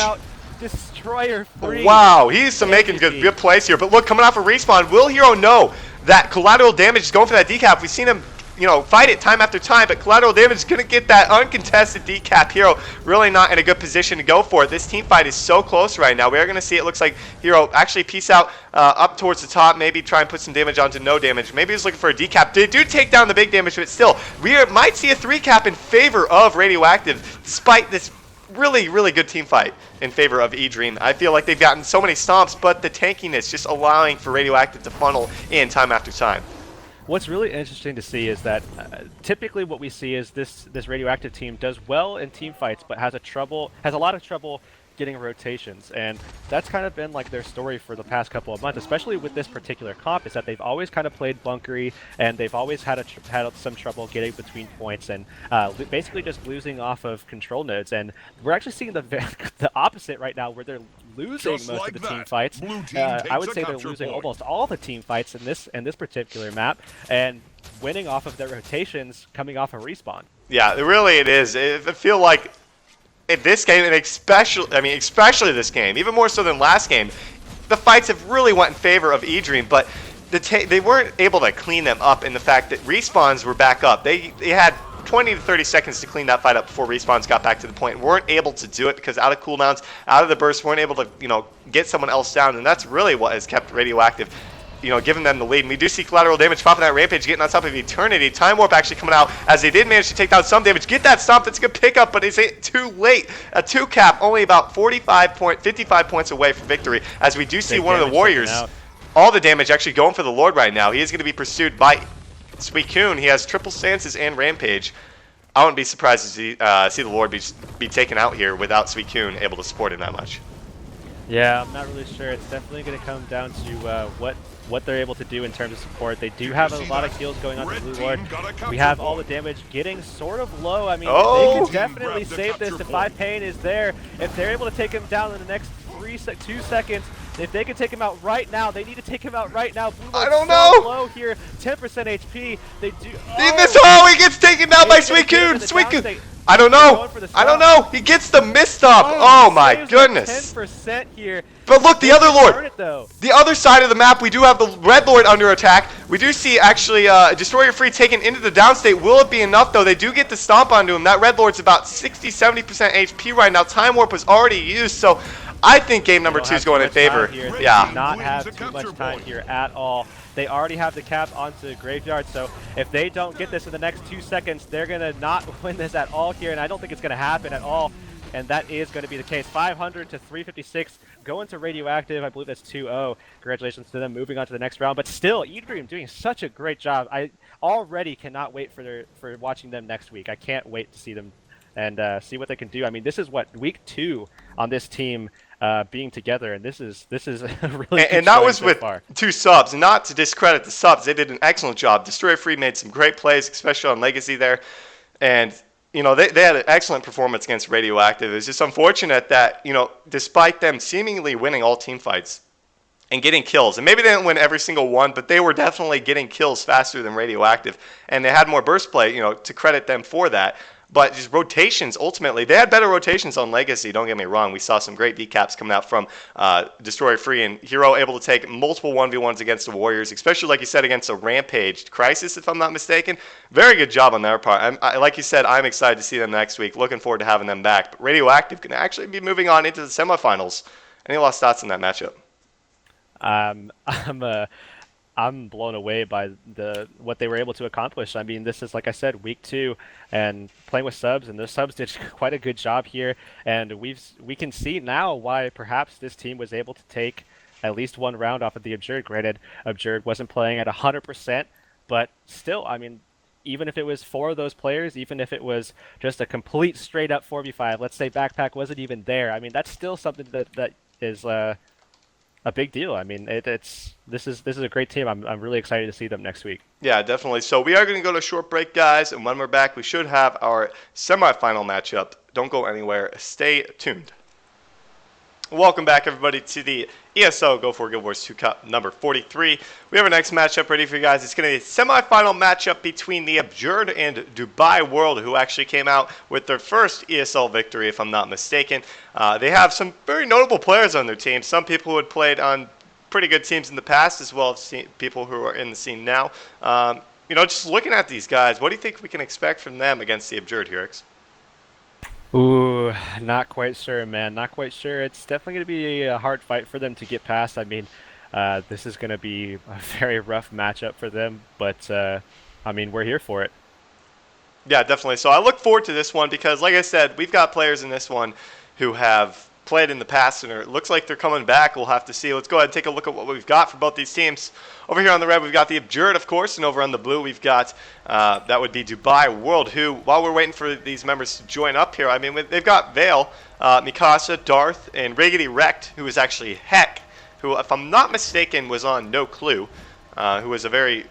Destroyer free. Wow, he's making good plays here, but look, coming off a respawn, will Hero know that collateral damage is going for that decap? We've seen him, you know, fight it time after time, but collateral damage is going to get that uncontested decap. Hero really not in a good position to go for it. This team fight is so close right now. We are going to see, it looks like Hero actually peace out up towards the top, maybe try and put some damage onto no damage. Maybe he's looking for a decap. They do take down the big damage, but still, we might see a 3-cap in favor of Radioactive, despite this really, really good team fight in favor of eDream. I feel like they've gotten so many stomps, but the tankiness just allowing for Radioactive to funnel in time after time. What's really interesting to see is that typically what we see is this Radioactive team does well in team fights, but has a lot of trouble getting rotations, and that's kind of been like their story for the past couple of months, especially with this particular comp, is that they've always kind of played bunkery, and they've always had some trouble getting between points, and basically just losing off of control nodes. And we're actually seeing the opposite right now, where they're losing most of the team fights. I would say they're losing almost all the team fights in this particular map, and winning off of their rotations coming off a respawn. Yeah, really it is. I feel like in this game, and especially this game, even more so than last game, the fights have really went in favor of eDream, but they weren't able to clean them up in the fact that respawns were back up. They had 20 to 30 seconds to clean that fight up before respawns got back to the point. Weren't able to do it because out of cooldowns, out of the burst, weren't able to, you know, get someone else down, and that's really what has kept Radioactive, you know, giving them the lead. And we do see collateral damage popping that Rampage, getting on top of Eternity. Time Warp actually coming out as they did manage to take down some damage. Get that stomp, that's a good pickup, but is it too late? A 2-cap, only about 55 points away from victory, as we do see one of the Warriors. All the damage actually going for the Lord right now. He is going to be pursued by Suicune. He has triple stances and Rampage. I wouldn't be surprised to see the Lord be taken out here without Suicune able to support him that much. Yeah, I'm not really sure. It's definitely going to come down to what they're able to do in terms of support. They do have a lot of heals going on to Blue Lord. We have all the damage getting sort of low. I mean, they Oh, could definitely save this if 5 Pain is there. If they're able to take him down in the next 2 seconds, if they can take him out right now, they need to take him out right now. Blue I Lord's don't so know. low here, 10% HP. They do. In this Oh, hole, he gets taken down by is he gonna get him Suicune. in the Suicune. downstate? I don't They're know. going for the I don't swap. know. He gets the misstop. Oh, Oh he my saves goodness. like 10% here. But look, the They other can Lord. turn it, though. The other side of the map, we do have the Red Lord under attack. We do see actually Destroyer Free taken into the downstate. Will it be enough though? They do get the stomp onto him. That Red Lord's about 60-70% HP right now. Time Warp was already used, so I think game number 2 is going in favor. Here. They Yeah. do not have too much time here at all. They already have the cap onto Graveyard, so if they don't get this in the next 2 seconds, they're going to not win this at all here, and I don't think it's going to happen at all. And that is going to be the case. 500 to 356 going to Radioactive. I believe that's 2-0. Congratulations to them moving on to the next round. But still, eDream doing such a great job. I already cannot wait for watching them next week. I can't wait to see them and see what they can do. I mean, this is what week 2 on this team being together, and this is a really good And that was so with far. 2 subs. And not to discredit the subs, they did an excellent job. Destroyer Free made some great plays, especially on Legacy there. And you know, they had an excellent performance against Radioactive. It's just unfortunate that, you know, despite them seemingly winning all team fights and getting kills, and maybe they didn't win every single one, but they were definitely getting kills faster than Radioactive, and they had more burst play, you know, to credit them for that. But just rotations, ultimately, they had better rotations on Legacy, don't get me wrong. We saw some great decaps coming out from Destroyer Free, and Hero able to take multiple 1v1s against the Warriors, especially, like you said, against a rampaged Crisis, if I'm not mistaken. Very good job on their part. Like you said, I'm excited to see them next week. Looking forward to having them back. But Radioactive can actually be moving on into the semifinals. Any last thoughts on that matchup? I'm I'm blown away by what they were able to accomplish. I mean, this is, like I said, week 2, and playing with subs, and those subs did quite a good job here. And we can see now why perhaps this team was able to take at least one round off of the Abjured. Granted, Abjured wasn't playing at 100%, but still, I mean, even if it was 4 of those players, even if it was just a complete straight up 4v5, let's say Backpack wasn't even there. I mean, that's still something that is a big deal. I mean, this is a great team. I'm really excited to see them next week. Yeah, definitely. So we are going to go to a short break, guys, and when we're back, we should have our semifinal matchup. Don't go anywhere. Stay tuned. Welcome back, everybody, to the ESL Go4GW2 Cup number 43. We have our next matchup ready for you guys. It's going to be a semifinal matchup between the Abjured and Dubai World, who actually came out with their first ESL victory, if I'm not mistaken. They have some very notable players on their team. Some people who had played on pretty good teams in the past, as well as people who are in the scene now. You know, just looking at these guys, what do you think we can expect from them against the Abjured, Heurix? Ooh, not quite sure, man. Not quite sure. It's definitely going to be a hard fight for them to get past. I mean, this is going to be a very rough matchup for them, but I mean, we're here for it. Yeah, definitely. So I look forward to this one because, like I said, we've got players in this one who have played in the past, and it looks like they're coming back. We'll have to see. Let's go ahead and take a look at what we've got for both these teams. Over here on the red, we've got the Abjured, of course, and over on the blue, we've got that would be Dubai World, who, while we're waiting for these members to join up here, I mean, they've got Vale, Mikasa, Darth, and Raggedy Wrecked, who is actually Heck, who, if I'm not mistaken, was on No Clue, who was a very,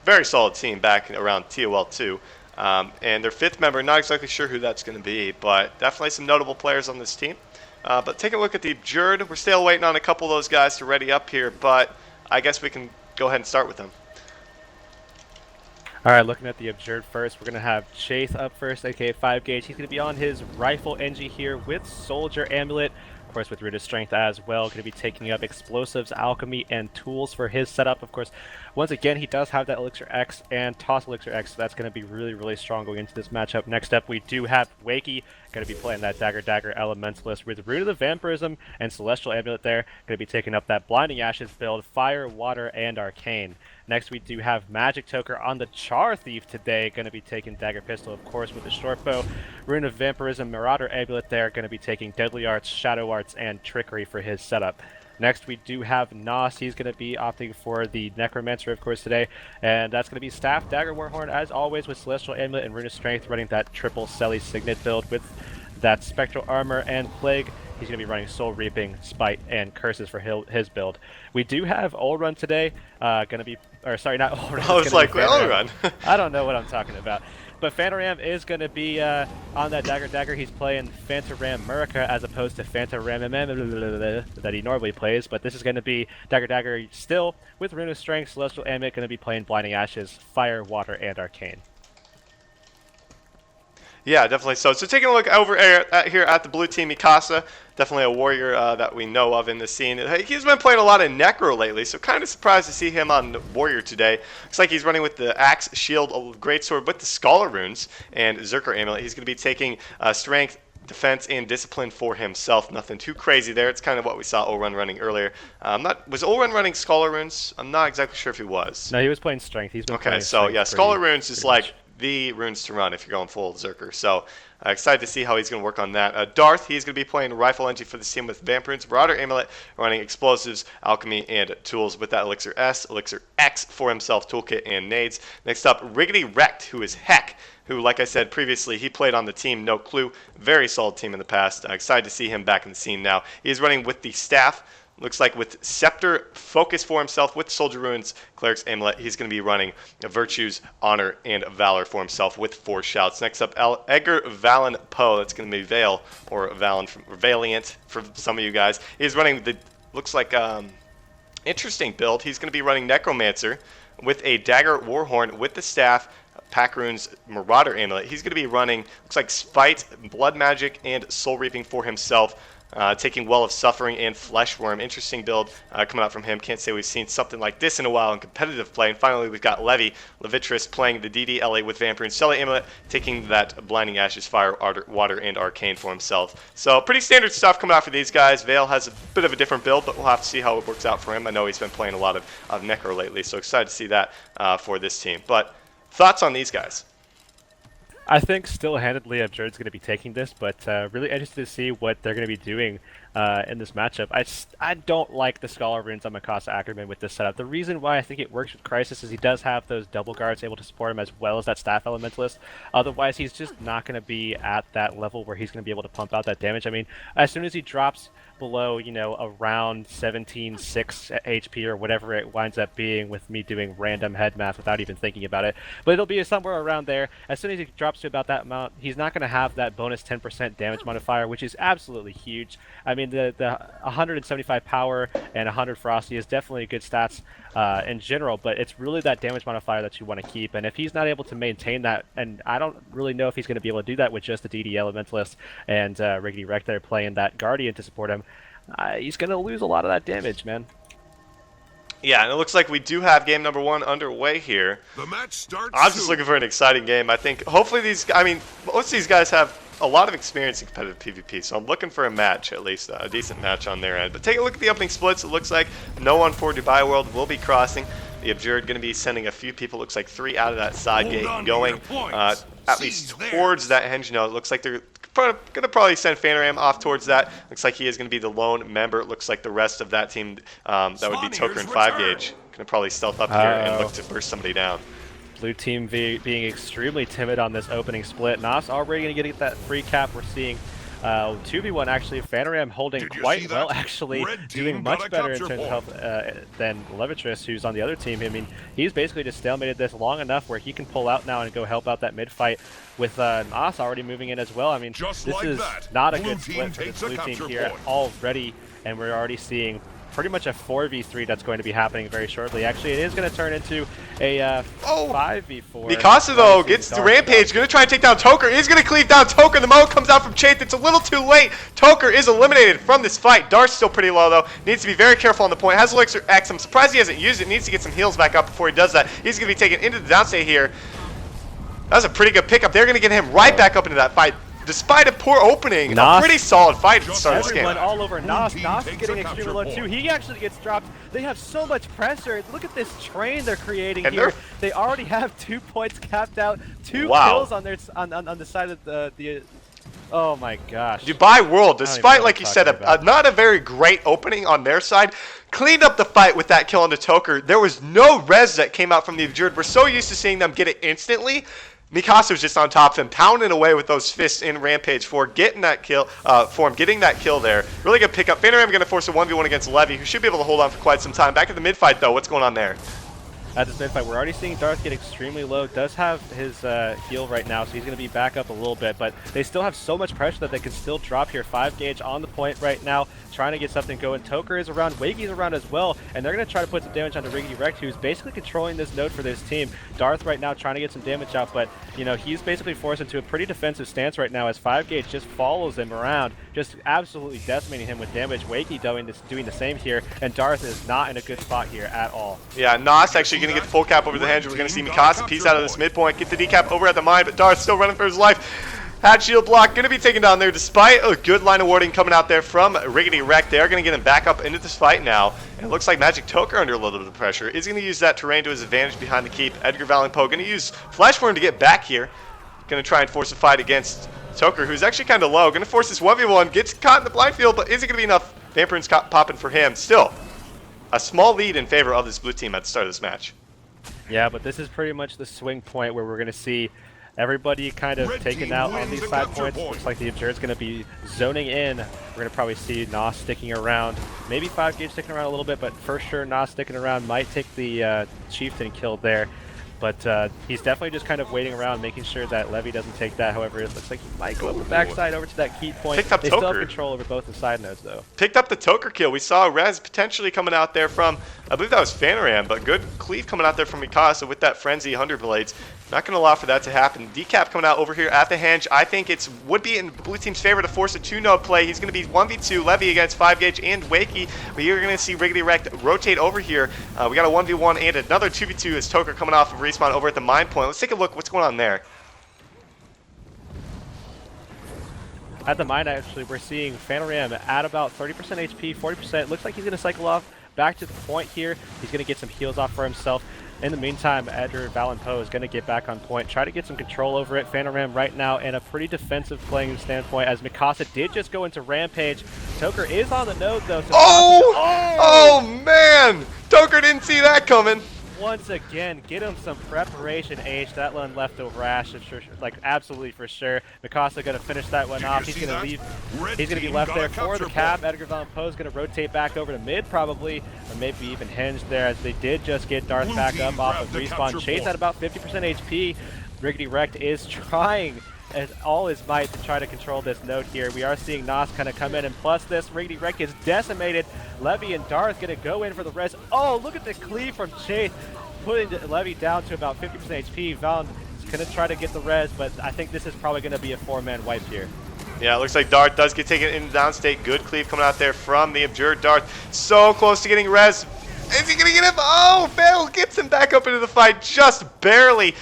very solid team back around TOL 2. And their 5th member, not exactly sure who that's going to be, but definitely some notable players on this team. But take a look at the Abjured. We're still waiting on a couple of those guys to ready up here, but I guess we can go ahead and start with them. All right, looking at the Abjured first, we're going to have Chase up first, aka 5 Gauge. He's going to be on his Rifle NG here with Soldier Amulet, of course with Root of Strength as well. Going to be taking up Explosives, Alchemy, and Tools for his setup. Of course, once again, he does have that Elixir X and Toss Elixir X, so that's going to be really, really strong going into this matchup. Next up, we do have Wakey, going to be playing that Dagger Elementalist with Root of the Vampirism and Celestial Amulet there. Going to be taking up that Blinding Ashes build, Fire, Water, and Arcane. Next, we do have Magic Toker on the Char Thief today, going to be taking Dagger Pistol, of course, with the Short Bow. Rune of Vampirism, Marauder Amulet there, going to be taking Deadly Arts, Shadow Arts, and Trickery for his setup. Next, we do have Nos. He's going to be opting for the Necromancer, of course, today. And that's going to be Staff, Dagger, Warhorn, as always, with Celestial Amulet and Rune of Strength, running that triple Selly Signet build with that Spectral Armor and Plague. he's going to be running Soul Reaping, Spite, and Curses for his build. We do have Ult Run today, going to be, or sorry, not Ult Run. I was like, well, Ult Run. I don't know what I'm talking about. But Fantaram is going to be on that Dagger. He's playing Fantaram Murica as opposed to Fantaram that he normally plays. But this is going to be Dagger still with Rune of Strength, Celestial Ambit, going to be playing Blinding Ashes, Fire, Water, and Arcane. Yeah, definitely so. So taking a look over here at the blue team, Mikasa, definitely a warrior that we know of in the scene. He's been playing a lot of Necro lately, so kind of surprised to see him on warrior today. Looks like he's running with the Axe, Shield, Greatsword with the Scholar Runes, and Zerker Amulet. He's going to be taking Strength, Defense, and Discipline for himself. Nothing too crazy there. It's kind of what we saw Olrun running earlier. Was Olrun running Scholar Runes? I'm not exactly sure if he was. No, he was playing Strength. He's been okay, so yeah, Scholar Runes is like the runes to run if you're going full Zerker. So excited to see how he's going to work on that. Darth, he's going to be playing Rifle Engine for this team with Vamp Runes, Marauder Amulet, running Explosives, Alchemy, and Tools with that Elixir S, Elixir X for himself, Toolkit, and Nades. Next up, Riggedy Wrecked, who is Heck, who, like I said previously, he played on the team No Clue. Very solid team in the past. Excited to see him back in the scene now. He's running with the Staff. Looks like with Scepter, Focus for himself, with Soldier Runes, Cleric's Amulet, he's going to be running Virtues, Honor, and Valor for himself with 4 shouts. Next up, Edgar Valen Poe. That's going to be Vale, or Valiant for some of you guys. He's running the, looks like, interesting build. He's going to be running Necromancer with a Dagger Warhorn with the Staff, Pack Runes, Marauder Amulet. He's going to be running, looks like Spite, Blood Magic, and Soul Reaping for himself. Taking Well of Suffering and Fleshworm. Interesting build coming out from him. Can't say we've seen something like this in a while in competitive play. And finally, we've got Levitris playing the DDLA with Vampire and Stellar Amulet, taking that Blinding Ashes, Fire, Water, and Arcane for himself. So pretty standard stuff coming out for these guys. Vale has a bit of a different build, but we'll have to see how it works out for him. I know he's been playing a lot of Necro lately, so excited to see that for this team. But thoughts on these guys? I think still-handedly Abjurd's going to be taking this, but really interested to see what they're going to be doing in this matchup. I don't like the Scholar Runes on Mikasa Ackerman with this setup. The reason why I think it works with Crisis is he does have those double guards able to support him as well as that Staff Elementalist. Otherwise, he's just not going to be at that level where he's going to be able to pump out that damage. I mean, as soon as he drops below, you know, around 17.6 HP or whatever it winds up being with me doing random head math without even thinking about it. But it'll be somewhere around there. As soon as he drops to about that amount, he's not going to have that bonus 10% damage modifier, which is absolutely huge. I mean, the 175 power and 100 frosty is definitely good stats in general, but it's really that damage modifier that you want to keep. And if he's not able to maintain that, and I don't really know if he's going to be able to do that with just the DD Elementalist and Riggedy Wreck there playing that Guardian to support him, he's going to lose a lot of that damage, man. Yeah, and it looks like we do have game number 1 underway here. The match starts I'm just looking for an exciting game. I think hopefully most of these guys have a lot of experience in competitive PvP, so I'm looking for a match, at least a decent match on their end. But take a look at the opening splits. It looks like no one for Dubai World will be crossing. The Abjured going to be sending a few people. Looks like 3 out of that side gate going at least towards that henge node. It looks like they're going to probably send Fantaram off towards that. Looks like he is going to be the lone member. It looks like the rest of that team, that would be Toker and 5-gauge, going to probably stealth up here and look to burst somebody down. Blue team being extremely timid on this opening split. Nas already going to get that free cap. We're seeing 2v1 actually. Fantaram holding quite well, actually doing much better in terms of health than Levitris, who's on the other team. I mean, he's basically just stalemated this long enough where he can pull out now and go help out that mid fight with Nas already moving in as well. I mean, this is not a good split for this blue team here already, and we're already seeing pretty much a 4v3 that's going to be happening very shortly. Actually, it is going to turn into a 5v4. Mikasa, though, gets the Rampage. Going to try and take down Toker. He's going to cleave down Toker. The Mo comes out from Chaith. It's a little too late. Toker is eliminated from this fight. Darth's still pretty low, though. Needs to be very careful on the point. Has Elixir X. I'm surprised he hasn't used it. Needs to get some heals back up before he does that. He's going to be taken into the downstate here. That was a pretty good pickup. They're going to get him right back up into that fight. Despite a poor opening, a pretty solid fight at the start of this game. Everyone all over Nas. Nas is getting extremely low too. He actually gets dropped. They have so much pressure. Look at this train they're creating here. They already have 2 points capped out, 2 kills on their on the side of the. Oh my gosh. Dubai World, despite, like you said, not a very great opening on their side, cleaned up the fight with that kill on the Toker. There was no res that came out from the Abjured. We're so used to seeing them get it instantly. Mikasa's just on top of him, pounding away with those fists in Rampage for getting that kill, getting that kill there. Really good pickup. Phantom going to force a 1v1 against Levy, who should be able to hold on for quite some time. Back at the mid fight, though. What's going on there? At this mid fight, we're already seeing Darth get extremely low. Does have his heal right now, so he's going to be back up a little bit. But they still have so much pressure that they can still drop here. 5 gauge on the point right now, trying to get something going. Toker is around, Wakey's around as well, and they're going to try to put some damage onto Riggedy Wrecked, who's basically controlling this node for this team. Darth right now trying to get some damage out, but you know he's basically forced into a pretty defensive stance right now as 5 gauge just follows him around, just absolutely decimating him with damage. Wakey doing the same here, and Darth is not in a good spot here at all. Yeah, Nos actually going to get the full cap over the Henge. We're going to see Mikasa piece out of this midpoint, get the decap over at the mine, but Darth still running for his life. Hat shield block going to be taken down there despite a good line of warding coming out there from Riggedy Wreck. They are going to get him back up into this fight now. And it looks like Magic Toker under a little bit of pressure is going to use that terrain to his advantage behind the keep. Edgar Valenpo going to use Flash for him to get back here. Going to try and force a fight against Toker, who's actually kind of low. Going to force this 1v1, gets caught in the blind field, but is it going to be enough? Vampirin's popping for him. Still, a small lead in favor of this blue team at the start of this match. Yeah, but this is pretty much the swing point where we're going to see everybody kind of taken out on these side points. Looks like the Abjurd's going to be zoning in. We're going to probably see Nos sticking around. Maybe 5 gauge sticking around a little bit, but for sure Nos sticking around might take the Chieftain kill there. But he's definitely just kind of waiting around, making sure that Levy doesn't take that. However, it looks like he might go up the backside over to that key point. Picked up they Toker. still have control over both the side nodes, though. Picked up the Toker kill. We saw Rez potentially coming out there from, I believe that was Fanaram, but good cleave coming out there from Mikasa with that Frenzy 100 Blades. Not going to allow for that to happen. Decap coming out over here at the Henge. I think it would be in blue team's favor to force a 2-node play. He's going to be 1v2 Levy against 5 gauge and Wakey. But you're going to see Riggedy Wrecked rotate over here. We got a 1v1 and another 2v2 as Toker coming off of respawn over at the mine point. Let's take a look what's going on there. At the mine, actually, we're seeing Fanaram at about 30% HP, 40%. Looks like he's going to cycle off back to the point here. He's going to get some heals off for himself. In the meantime, Edgar Valenpo is going to get back on point, try to get some control over it. Fanaram right now in a pretty defensive playing standpoint as Mikasa did just go into Rampage. Toker is on the node, though. So Oh, man! Toker didn't see that coming. Once again, get him some preparation, H. That one left over Rash, like absolutely for sure. Mikasa going to finish that one off. He's going to leave. He's going to be left there for the cap. Edgar Valenpo is going to rotate back over to mid probably, or maybe even Henge there as they did just get Darth back up off of respawn. Chase at about 50% HP. Riggedy Wrecked is trying as all his might to try to control this node here. We are seeing Nos kind of come in, and plus this, Riggedy Wrecked is decimated. Levy and Darth going to go in for the res. Oh, look at the cleave from Chase, putting Levy down to about 50% HP. Valen is going to try to get the res, but I think this is probably going to be a 4-man wipe here. Yeah, it looks like Darth does get taken in downstate. Good cleave coming out there from the Abjured. Darth so close to getting res. Is he going to get him? Oh, Fail gets him back up into the fight just barely.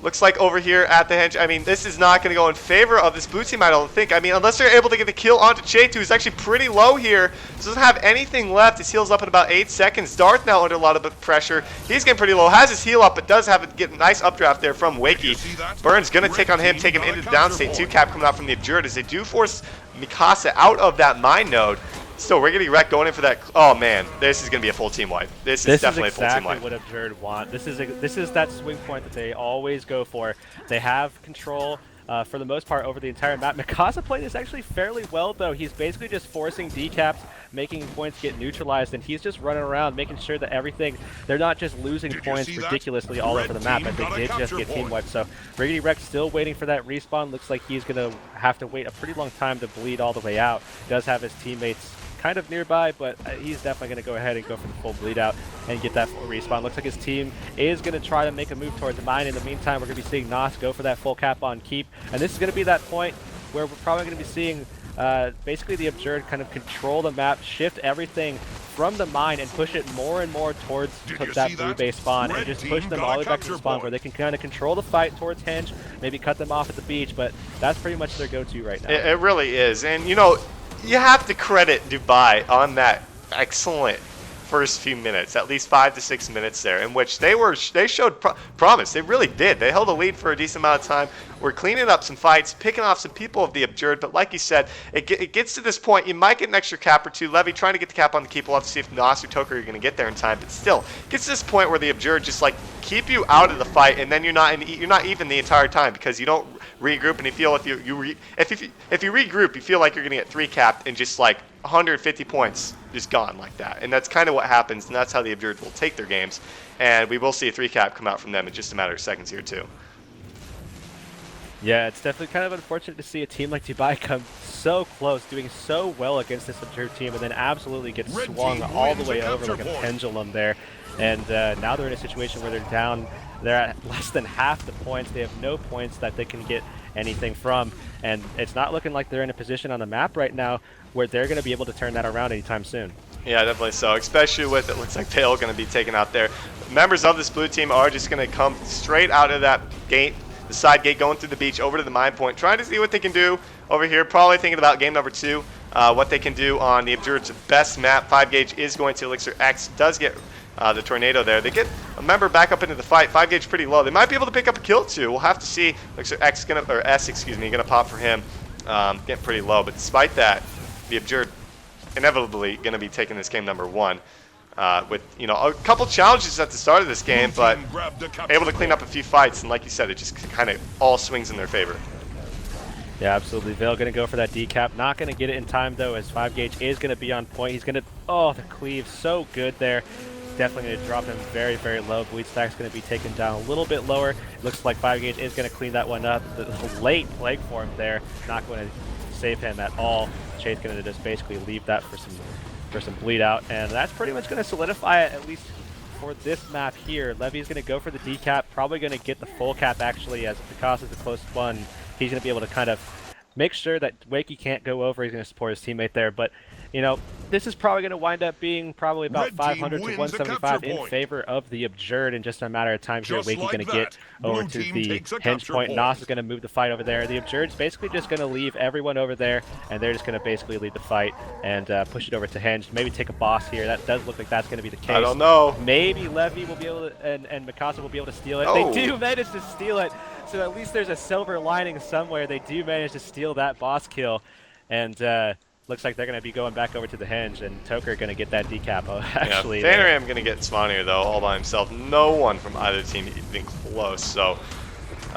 Looks like over here at the Henge, I mean, this is not going to go in favor of this blue team, I don't think. I mean, unless they're able to get the kill onto Chaitu, who's actually pretty low here. Doesn't have anything left. His heal's up in about 8 seconds. Darth now under a lot of pressure. He's getting pretty low. Has his heal up, but does have it get a nice updraft there from Wakey. Burns going to take on him, take him into the downstate. 2-cap coming out from the Abjured as they do force Mikasa out of that mine node. Still, Riggedy Wreck going in for that. Oh man, this is going to be a full team wipe. This is definitely exactly a full team wipe. what Abjured want. This is that swing point that they always go for. They have control for the most part over the entire map. Mikasa played this actually fairly well though. He's basically just forcing decaps, making points get neutralized, and he's just running around making sure that they're not just losing points ridiculously all over the map, but they did just get team wiped. So Riggedy Wreck still waiting for that respawn. Looks like he's going to have to wait a pretty long time to bleed all the way out. Does have his teammates kind of nearby, but he's definitely going to go ahead and go for the full bleed out and get that full respawn. Looks like his team is going to try to make a move towards the mine. In the meantime, we're going to be seeing Nos go for that full cap on keep, and this is going to be that point where we're probably going to be seeing basically the Abjured kind of control the map, shift everything from the mine and push it more and more towards that blue base spawn, and just push them all the way back to the spawn where they can kind of control the fight towards Henge, maybe cut them off at the beach, but that's pretty much their go-to right now. It really is, and you know, you have to credit Dubai on that excellent first few minutes, at least 5 to 6 minutes there, in which they showed promise. They really did. They held a lead for a decent amount of time, we're cleaning up some fights, picking off some people of the Abjured. But like you said, it gets to this point. You might get an extra cap or two. Levy trying to get the cap on the keep. We'll have to see if Nos or Toker are going to get there in time. But still, it gets to this point where the Abjured just like keep you out of the fight, and then you're not even the entire time because you don't regroup, and you feel if you regroup, you feel like you're going to get 3 capped and just like 150 points just gone like that. And that's kind of what happens, and that's how the Abjured will take their games. And we will see a 3 cap come out from them in just a matter of seconds here too. Yeah, it's definitely kind of unfortunate to see a team like Dubai come so close, doing so well against this Abjured team, and then absolutely get swung all the way over like a pendulum there. And now they're in a situation where they're down. They're at less than half the points. They have no points that they can get anything from. And it's not looking like they're in a position on the map right now where they're going to be able to turn that around anytime soon. Yeah, definitely so, especially with it looks like Vale going to be taken out there. Members of this blue team are just going to come straight out of that gate, the side gate, going through the beach over to the mine point, trying to see what they can do over here. Probably thinking about game number 2, what they can do on the Abjurd's best map. 5 gauge is going to Elixir X, does get the tornado there. They get a member back up into the fight. 5 gauge pretty low. They might be able to pick up a kill too. We'll have to see. Elixir X gonna pop for him. Getting pretty low, but despite that, the Abjured inevitably gonna be taking this game number 1. With a couple challenges at the start of this game, but able to clean up a few fights, and like you said, it just kind of all swings in their favor. Yeah, absolutely. Vale going to go for that decap. Not going to get it in time, though, as 5 gauge is going to be on point. He's going to... Oh, the cleave. So good there. Definitely going to drop him very, very low. Bleed Stack's going to be taken down a little bit lower. Looks like 5 gauge is going to clean that one up. The late Plague Form there, not going to save him at all. Shade's going to just basically leave that for some bleed out. And that's pretty much going to solidify it, at least for this map here. Levy's going to go for the decap. Probably going to get the full cap, actually, as Picasso is the closest one. He's going to be able to kind of make sure that Wakey can't go over. He's going to support his teammate there. But, this is probably going to wind up being probably about 500 to 175 in favor of the Abjured in just a matter of time here. Wakey going to get over to the hinge point. Nos is going to move the fight over there. The Abjurd's basically just going to leave everyone over there, and they're just going to basically lead the fight and push it over to hinge. Maybe take a boss here. That does look like that's going to be the case. I don't know. Maybe Levy will be able to, and Mikasa will be able to steal it. Oh. They do manage to steal it. So at least there's a silver lining somewhere. They do manage to steal that boss kill, and looks like they're going to be going back over to the hinge, and Toker going to get that decap. Actually, yeah, Fanaram going to get Swan though, all by himself. No one from either team even close, so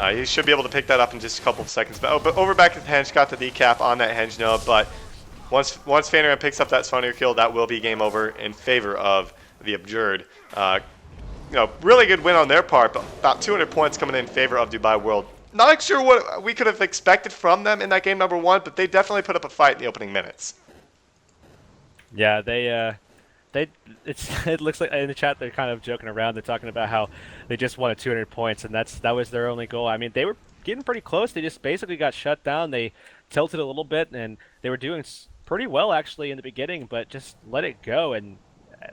he should be able to pick that up in just a couple of seconds. But over back to the hinge, got the decap on that hinge node, but once Fanaram picks up that Swan kill, that will be game over in favor of the Abjured. Really good win on their part, but about 200 points coming in favor of Dubai World. Not sure what we could have expected from them in that game number 1, but they definitely put up a fight in the opening minutes. Yeah, it looks like in the chat they're kind of joking around. They're talking about how they just wanted 200 points, and that was their only goal. I mean, they were getting pretty close. They just basically got shut down. They tilted a little bit, and they were doing pretty well actually in the beginning, but just let it go and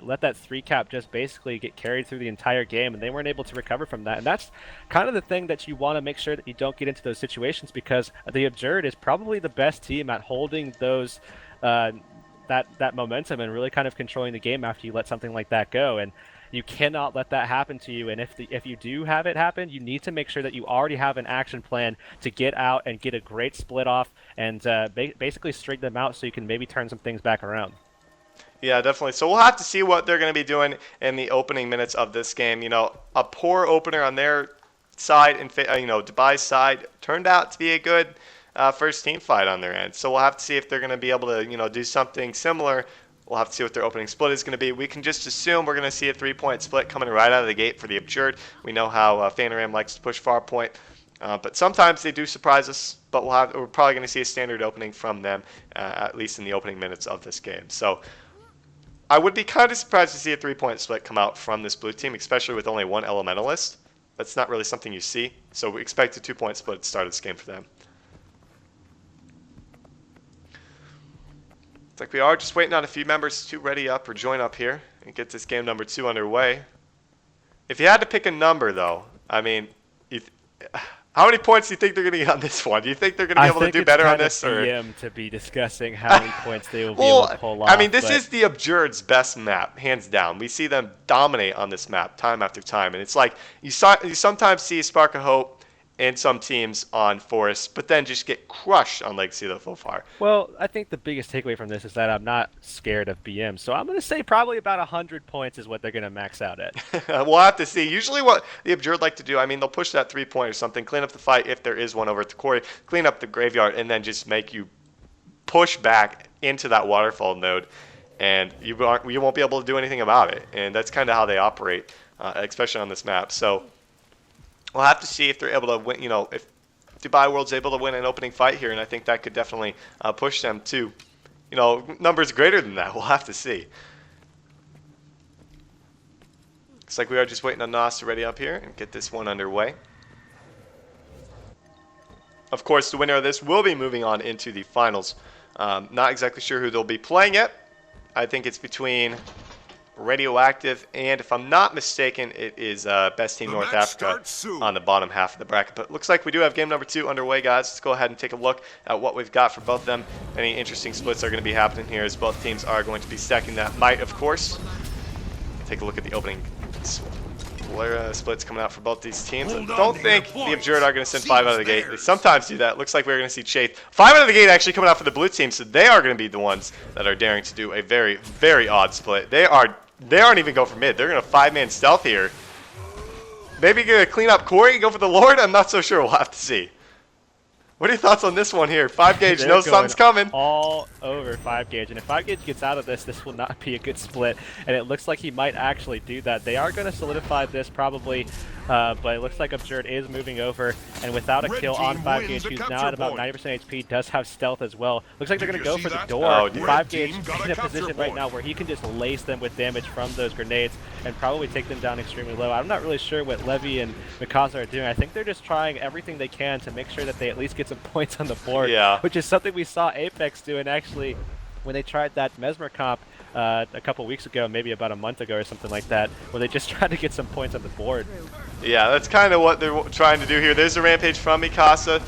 let that 3 cap just basically get carried through the entire game, and they weren't able to recover from that. And that's kind of the thing that you want to make sure that you don't get into those situations, because the Abjured is probably the best team at holding those that momentum and really kind of controlling the game after you let something like that go. And you cannot let that happen to you. And if you do have it happen, you need to make sure that you already have an action plan to get out and get a great split off and basically straighten them out so you can maybe turn some things back around. Yeah, definitely. So we'll have to see what they're going to be doing in the opening minutes of this game. A poor opener on their side, and Dubai's side, turned out to be a good first team fight on their end. So we'll have to see if they're going to be able to, do something similar. We'll have to see what their opening split is going to be. We can just assume we're going to see a 3-point split coming right out of the gate for the Abjured. We know how Fanaram likes to push far point. But sometimes they do surprise us, but we're probably going to see a standard opening from them, at least in the opening minutes of this game. So I would be kind of surprised to see a 3-point split come out from this blue team, especially with only one elementalist. That's not really something you see. So we expect a 2-point split at the start of this game for them. It's like we are just waiting on a few members to ready up or join up here and get this game number 2 underway. If you had to pick a number, though, I mean, how many points do you think they're going to get on this one? Do you think they're going to be able to do better on this? I think it's kind of to be discussing how many points they will be able to pull off. I mean, this is the Abjurd's best map, hands down. We see them dominate on this map time after time. And it's like you sometimes see Spark of Hope and some teams on Forest, but then just get crushed on Legacy so far. Well, I think the biggest takeaway from this is that I'm not scared of BM. So I'm going to say probably about 100 points is what they're going to max out at. We'll have to see. Usually what the Abjured like to do, I mean, they'll push that 3-point or something, clean up the fight if there is one over at the quarry, clean up the graveyard, and then just make you push back into that waterfall node, and you won't be able to do anything about it. And that's kind of how they operate, especially on this map. So we'll have to see if they're able to win, if Dubai World's able to win an opening fight here, and I think that could definitely push them to, numbers greater than that. We'll have to see. Looks like we are just waiting on Nas to ready up here and get this one underway. Of course, the winner of this will be moving on into the finals. Not exactly sure who they'll be playing yet. I think it's between Radioactive and, if I'm not mistaken, it is Best Team North Africa on the bottom half of the bracket. But looks like we do have game number 2 underway, guys. Let's go ahead and take a look at what we've got for both of them. Any interesting splits are going to be happening here, as both teams are going to be stacking that might, of course. Take a look at the opening splits coming out for both these teams. I don't think the Abjured are going to send 5 out of the gate. They sometimes do that. Looks like we're going to see Chafe 5 out of the gate actually coming out for the blue team, so they are going to be the ones that are daring to do a very, very odd split. They aren't even go for mid. They're going to 5-man stealth here. Maybe going to clean up Corey and go for the Lord? I'm not so sure. We'll have to see. What are your thoughts on this one here? 5 gauge knows something's coming. All over 5 gauge. And if 5 gauge gets out of this, this will not be a good split. And it looks like he might actually do that. They are going to solidify this probably, but it looks like Abjured is moving over. And without a kill on 5 gauge, who's now at about 90% HP, does have stealth as well. Looks like they're going to go for the door. Oh, 5 gauge in a position right now where he can just lace them with damage from those grenades and probably take them down extremely low. I'm not really sure what Levy and Mikasa are doing. I think they're just trying everything they can to make sure that they at least get some points on the board, which is something we saw Apex do, and actually when they tried that Mesmer comp a couple weeks ago, maybe about a month ago or something like that, where they just tried to get some points on the board. Yeah, that's kind of what they're trying to do here. There's a rampage from Mikasa,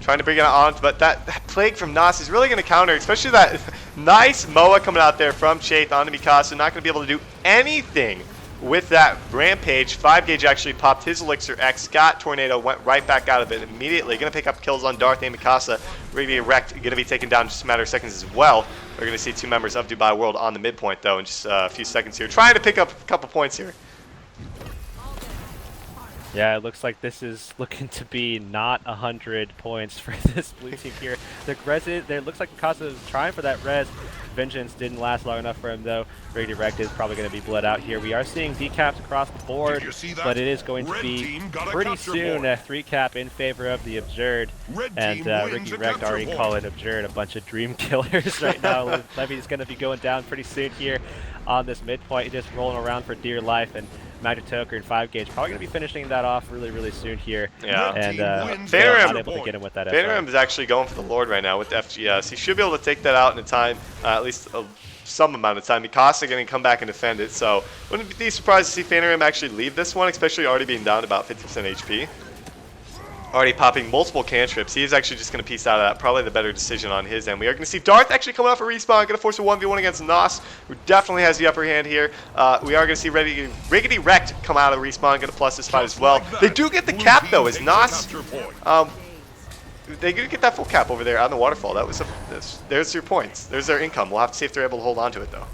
trying to bring it on, but that plague from Nas is really going to counter, especially that nice Moa coming out there from Chaith onto Mikasa. Not going to be able to do anything with that rampage. 5 gauge actually popped his Elixir X, got Tornado, went right back out of it immediately. Going to pick up kills on Darth and Mikasa. Radioactive going to be taken down in just a matter of seconds as well. We're going to see 2 members of Dubai World on the midpoint though in just a few seconds here, trying to pick up a couple points here. Yeah, it looks like this is looking to be not 100 points for this blue team here. The it looks like Mikasa is trying for that res. Vengeance didn't last long enough for him though. Radioactive is probably going to be bled out here. We are seeing decaps across the board, but it is going to be pretty soon a 3-cap in favor of the Abjured. And Ricky Rect already calling Abjured a bunch of dream killers right now. Levy's going to be going down pretty soon here on this midpoint, just rolling around for dear life. And Magic Toker and 5 gauge probably going to be finishing that off really, really soon here. Yeah. And not able to get him with that. Phantom is actually going for the Lord right now with FGS. He should be able to take that out in a time, at least some amount of time. Mikasa going to come back and defend it, so wouldn't be surprised to see Phantom actually leave this one, especially already being down to about 50% HP. Already popping multiple cantrips. He is actually just going to piece out of that. Probably the better decision on his end. We are going to see Darth actually coming off a respawn. Going to force a 1v1 against Nos, who definitely has the upper hand here. We are going to see Riggedy Wrecked come out of the respawn. Going to plus this fight as well. They do get the cap though, as Nos. They do get that full cap over there on the waterfall. That was there's your points. There's their income. We'll have to see if they're able to hold on to it though.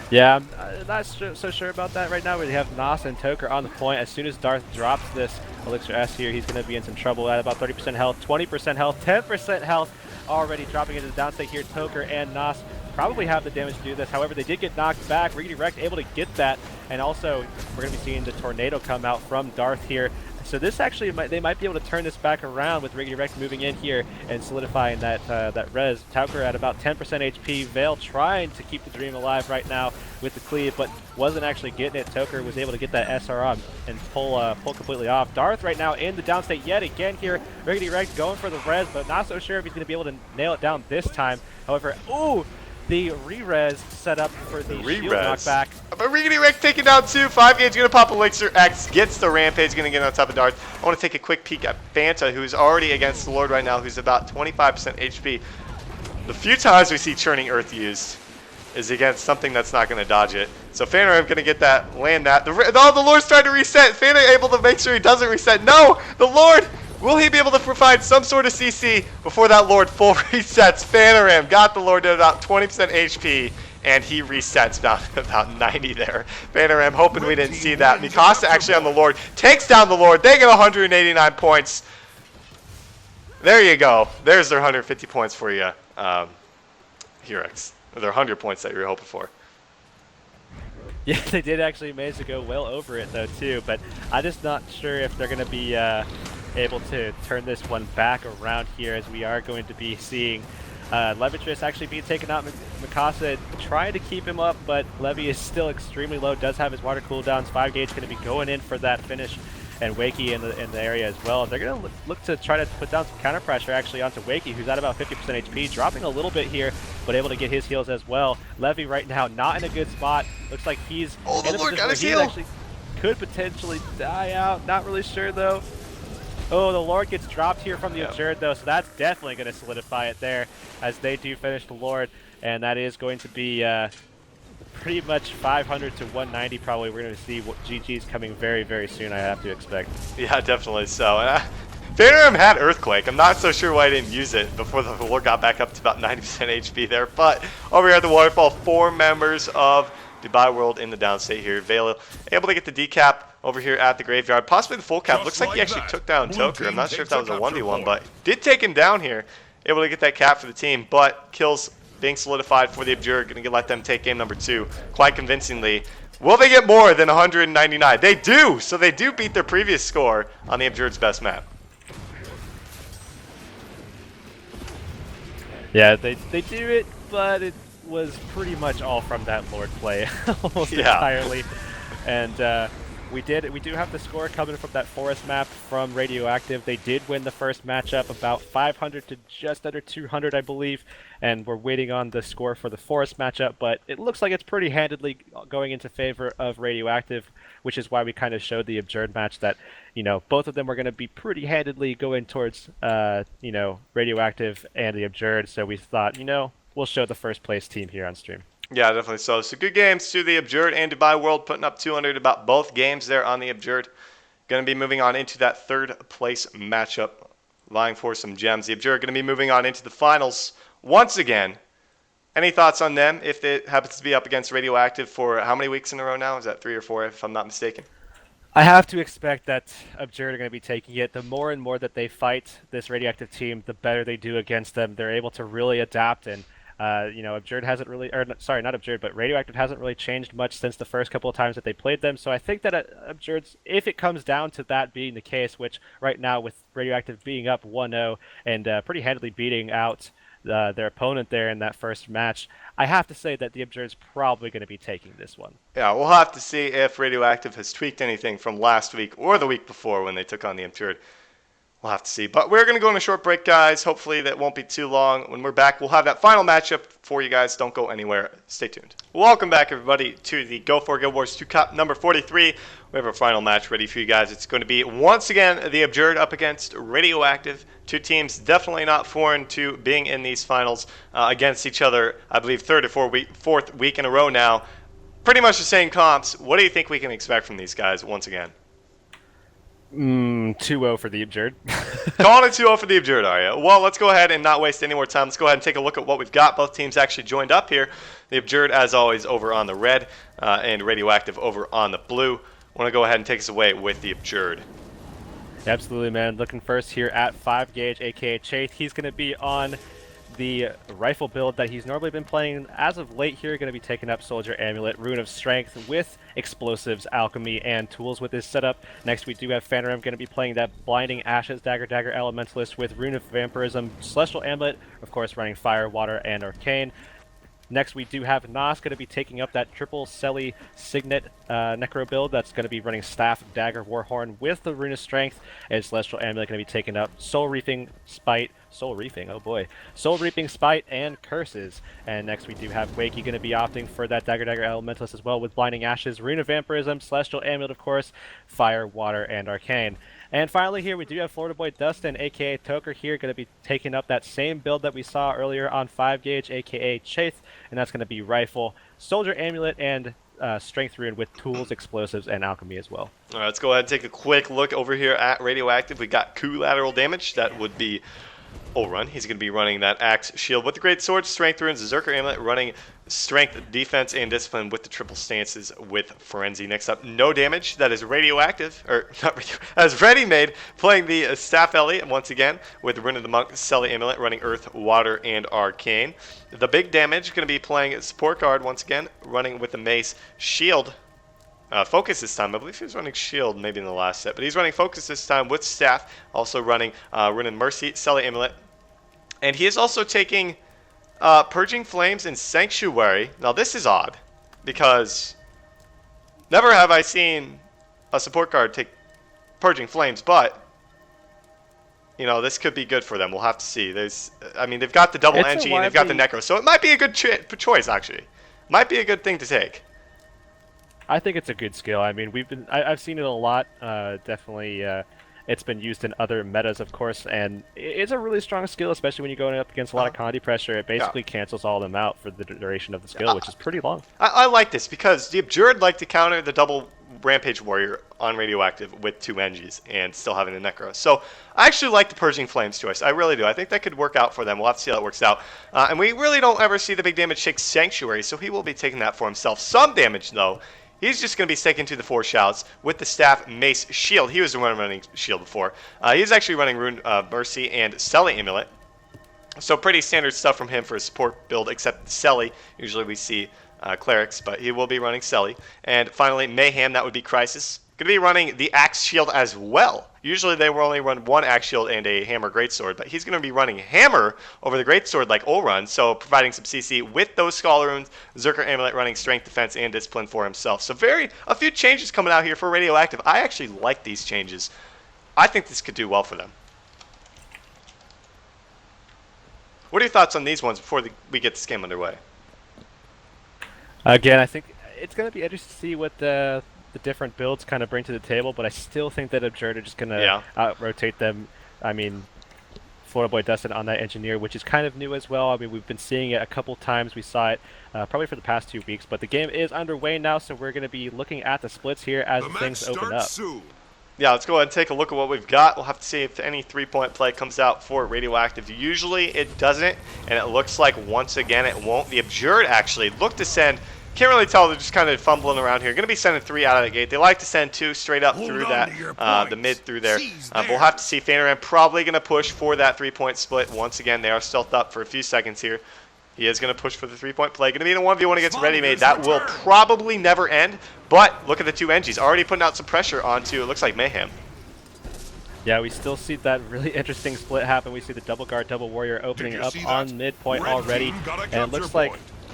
Yeah, I'm not so sure about that right now. We have Nas and Toker on the point. As soon as Darth drops this Elixir S here, he's going to be in some trouble at about 30% health, 20% health, 10% health already dropping into the downstate here. Toker and Nas probably have the damage to do this. However, they did get knocked back. Riggedy Wrecked able to get that. And also, we're going to be seeing the Tornado come out from Darth here. So this actually, they might be able to turn this back around with Riggedy Wrecked moving in here and solidifying that that res. Toker at about 10% HP. Vale trying to keep the dream alive right now with the cleave, but wasn't actually getting it. Toker was able to get that SR on and pull completely off. Darth right now in the downstate yet again here. Riggedy Wrecked going for the res, but not so sure if he's going to be able to nail it down this time. However, ooh! The re-res set up for the shield knockback. But Riggedy Wrecked taken down too. 5 gauge going to pop Elixir X, gets the Rampage, going to get on top of Darth. I want to take a quick peek at Fanta, who's already against the Lord right now, who's about 25% HP. The few times we see Churning Earth used, is against something that's not going to dodge it. So Phantom going to get that, land that. The Lord's trying to reset. Phantom able to make sure he doesn't reset. No, the Lord, will he be able to provide some sort of CC before that Lord full resets? Phantom got the Lord at about 20% HP, and he resets about 90 there. Phantom hoping we didn't see that. Mikasa actually on the Lord, takes down the Lord. They get 189 points. There you go. There's their 150 points for you, Heurix. Their 100 points that you were hoping for. Yeah, they did actually manage to go well over it though too, but I'm just not sure if they're going to be able to turn this one back around here, as we are going to be seeing Levitrus actually being taken out. Mikasa trying to keep him up, but Levy is still extremely low, does have his water cooldowns. 5 gauge going to be going in for that finish, and Wakey in the area as well. They're going to look to try to put down some counter pressure actually onto Wakey, who's at about 50% HP, dropping a little bit here, but able to get his heals as well. Levy right now not in a good spot. Looks like he's the Lord got his he heal. Actually could potentially die out. Not really sure though. Oh, the Lord gets dropped here from the Abjured though, so that's definitely going to solidify it there as they do finish the Lord, and that is going to be pretty much 500 to 190 probably. We're going to see what GG's coming very, very soon, I have to expect. Yeah, definitely so. Phantom had Earthquake. I'm not so sure why I didn't use it before the Lord got back up to about 90% HP there. But over here at the waterfall, 4 members of Dubai World in the downstate here. Vela able to get the decap over here at the graveyard. Possibly the full cap. Looks like he actually took down Toker. I'm not sure if that was a 1v1, but did take him down here. Able to get that cap for the team, but kills being solidified for the Abjured. Going to let them take game number 2 quite convincingly. Will they get more than 199? They do! So they do beat their previous score on the Abjured's best map. Yeah, they do it, but it was pretty much all from that Lord play almost entirely. And we do have the score coming from that forest map from Radioactive. They did win the first matchup, about 500 to just under 200, I believe, and we're waiting on the score for the forest matchup, but it looks like it's pretty handedly going into favor of Radioactive, which is why we kind of showed the Abjured match that, you know, both of them were going to be pretty handedly going towards, you know, Radioactive and the Abjured, so we thought, you know, we'll show the first place team here on stream. Yeah, definitely so. So good games to the Abjured and Dubai World, putting up 200 about both games there on the Abjured. Going to be moving on into that 3rd place matchup, vying for some gems. The Abjured going to be moving on into the finals once again. Any thoughts on them if it happens to be up against Radioactive for how many weeks in a row now? Is that 3 or 4 if I'm not mistaken? I have to expect that Abjured are going to be taking it. The more and more that they fight this Radioactive team, the better they do against them. They're able to really adapt, and you know, Abjured hasn't really, or sorry, not Abjured, but Radioactive hasn't really changed much since the first couple of times that they played them. So I think that Abjured's, if it comes down to that being the case, which right now with Radioactive being up 1-0 and pretty handily beating out their opponent there in that first match, I have to say that the Abjured's probably going to be taking this one. Yeah, we'll have to see if Radioactive has tweaked anything from last week or the week before when they took on the Abjured. We'll have to see. But we're going to go on a short break, guys. Hopefully that won't be too long. When we're back, we'll have that final matchup for you guys. Don't go anywhere. Stay tuned. Welcome back, everybody, to the Go4GW2 Cup number 43. We have our final match ready for you guys. It's going to be, once again, the Abjured up against Radioactive. 2 teams definitely not foreign to being in these finals against each other, I believe, 3rd or 4th week in a row now. Pretty much the same comps. What do you think we can expect from these guys once again? 2-0 for the Abjured. Calling it 2-0 for the Abjured, are you? Well, let's go ahead and not waste any more time. Let's go ahead and take a look at what we've got. Both teams actually joined up here. The Abjured, as always, over on the red, and Radioactive over on the blue. Want to go ahead and take us away with the Abjured. Absolutely, man. Looking first here at 5 gauge, aka Chase. He's going to be on the rifle build that he's normally been playing. As of late here, going to be taking up Soldier Amulet, Rune of Strength with explosives, alchemy, and tools with his setup. Next, we do have Phantom going to be playing that Blinding Ashes, Dagger Elementalist with Rune of Vampirism, Celestial Amulet, of course running Fire, Water, and Arcane. Next, we do have Nas going to be taking up that triple Selly Signet Necro build. That's going to be running Staff, Dagger, Warhorn with the Rune of Strength, and Celestial Amulet going to be taking up Soul Reaping, Spite, Soul Reaping, oh boy. Soul Reaping, Spite, and Curses. And next we do have Wakey going to be opting for that Dagger Elementalist as well with Blinding Ashes, Rune of Vampirism, Celestial Amulet, of course, Fire, Water, and Arcane. And finally here we do have Florida Boy Dustin, aka Toker here, going to be taking up that same build that we saw earlier on 5-gauge, aka Chaith, and that's going to be Rifle, Soldier Amulet, and Strength Rune with Tools, Explosives, and Alchemy as well. All right, let's go ahead and take a quick look over here at Radioactive. We got collateral damage. That would be Run. He's going to be running that Axe Shield with the Great Sword, Strength Runes, Zerker Amulet, running Strength, Defense, and Discipline with the triple stances with Frenzy. Next up, no damage. That is Radioactive, or not Radio, as Ready Made, playing the Staff Ellie once again with Rune of the Monk, Selly Amulet, running Earth, Water, and Arcane. The big damage going to be playing Support Guard once again, running with the Mace, Shield. Focus this time. I believe he was running Shield maybe in the last set, but he's running Focus this time with Staff, also running Rune of Mercy, Selly Amulet. And he is also taking Purging Flames and Sanctuary. Now this is odd, because never have I seen a support card take Purging Flames, but you know, this could be good for them. We'll have to see. I mean, they've got the double NG and they've got the Necro, so it might be a good choice actually. Might be a good thing to take. I think it's a good skill. I mean, I've seen it a lot. Definitely, it's been used in other metas, of course, and it's a really strong skill, especially when you're going up against a lot of Condi pressure. It basically cancels all of them out for the duration of the skill, which is pretty long. I like this because the Abjured like to counter the double Rampage Warrior on Radioactive with 2 NGs and still having the Necro. So I actually like the Purging Flames choice. I really do. I think that could work out for them. We'll have to see how it works out. And we really don't ever see the big damage take Sanctuary, so he will be taking that for himself. Some damage, though. He's just going to be sticking to the 4 shouts with the Staff, Mace, Shield. He was the one running Shield before. He's actually running Rune Mercy and Selly Amulet. So pretty standard stuff from him for a support build, except Selly. Usually we see Clerics, but he will be running Selly. And finally, Mayhem, that would be Crisis. Going to be running the Axe Shield as well. Usually they will only run 1 Axe Shield and a Hammer Greatsword, but he's going to be running Hammer over the Greatsword like Ulrun, so providing some CC with those Skull Runes, Zerker Amulet running Strength, Defense, and Discipline for himself. So a few changes coming out here for Radioactive. I actually like these changes. I think this could do well for them. What are your thoughts on these ones before we get this game underway? Again, I think it's going to be interesting to see what the different builds kind of bring to the table, but I still think that Abjured are just going to out-rotate them. I mean, Florida Boy Dustin on that Engineer, which is kind of new as well. I mean, we've been seeing it a couple times. We saw it probably for the past 2 weeks, but the game is underway now, so we're going to be looking at the splits here as things open up. Yeah, let's go ahead and take a look at what we've got. We'll have to see if any 3-point play comes out for Radioactive. Usually it doesn't, and it looks like once again it won't. The Abjured actually look to send. Can't really tell. They're just kind of fumbling around here. Going to be sending 3 out of the gate. They like to send 2 straight up through that, the mid through there. But we'll have to see. Fanaram probably going to push for that 3-point split. Once again, they are stealthed up for a few seconds here. He is going to push for the 3-point play. Going to be in a 1v1 against Ready Made. That will probably never end. But look at the 2 NGs. Already putting out some pressure onto, it looks like Mayhem. Yeah, we still see that really interesting split happen. We see the double guard, double warrior opening up on midpoint already. And it looks like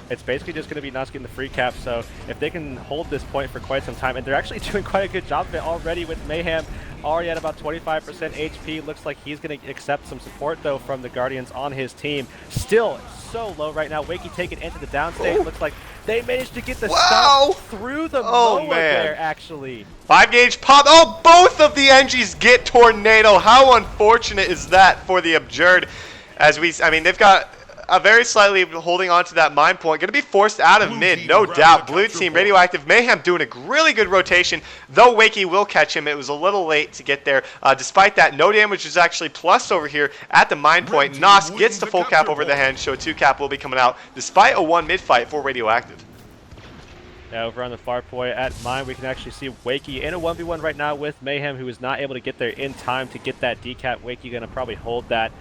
it's basically just going to be Natsuki in the free cap, so if they can hold this point for quite some time, and they're actually doing quite a good job of it already with Mayhem already at about 25% HP. Looks like he's going to accept some support, though, from the Guardians on his team. Still so low right now. Wakey taking into the downstage. Looks like they managed to get the stop through the mower there, actually. 5-gauge pop. Oh, both of the NGs get Tornado. How unfortunate is that for the Abjured? I mean, they've got very slightly holding on to that mine point. Going to be forced out of mid, no doubt. Blue team, Radioactive Mayhem doing a really good rotation, though Wakey will catch him. It was a little late to get there. Despite that, no damage is actually plus over here at the mine point. Nos gets the full cap over the hand, so 2 cap will be coming out, despite a 1 mid fight for Radioactive. Yeah, over on the far point at mine, we can actually see Wakey in a 1v1 right now with Mayhem, who is not able to get there in time to get that decap. Wakey going to probably hold that.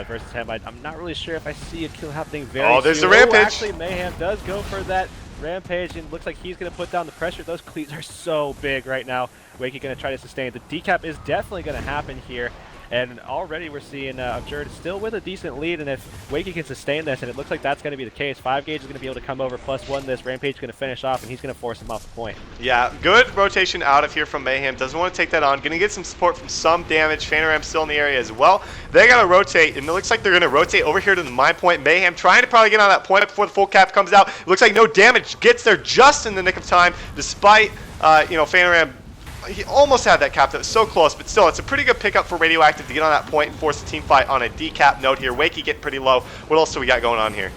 Versus him. I'm not really sure if I see a kill happening very soon. There's the Rampage. Actually, Mayhem does go for that Rampage, and looks like he's going to put down the pressure. Those cleats are so big right now. Wakey going to try to sustain. The decap is definitely going to happen here. And already we're seeing Abjured still with a decent lead, and if Wakey can sustain this, and it looks like that's going to be the case, 5-gauge is going to be able to come over +1 this. Rampage is going to finish off, and he's going to force him off the point. Yeah, good rotation out of here from Mayhem. Doesn't want to take that on. Going to get some support from some damage. Fanaram still in the area as well. They got to rotate, and it looks like they're going to rotate over here to the mine point. Mayhem trying to probably get on that point before the full cap comes out. It looks like no damage. Gets there just in the nick of time, despite, Fanaram he almost had that cap. That was so close, but still, it's a pretty good pickup for Radioactive to get on that point and force a team fight on a decap note here. Wakey getting pretty low. What else do we got going on here?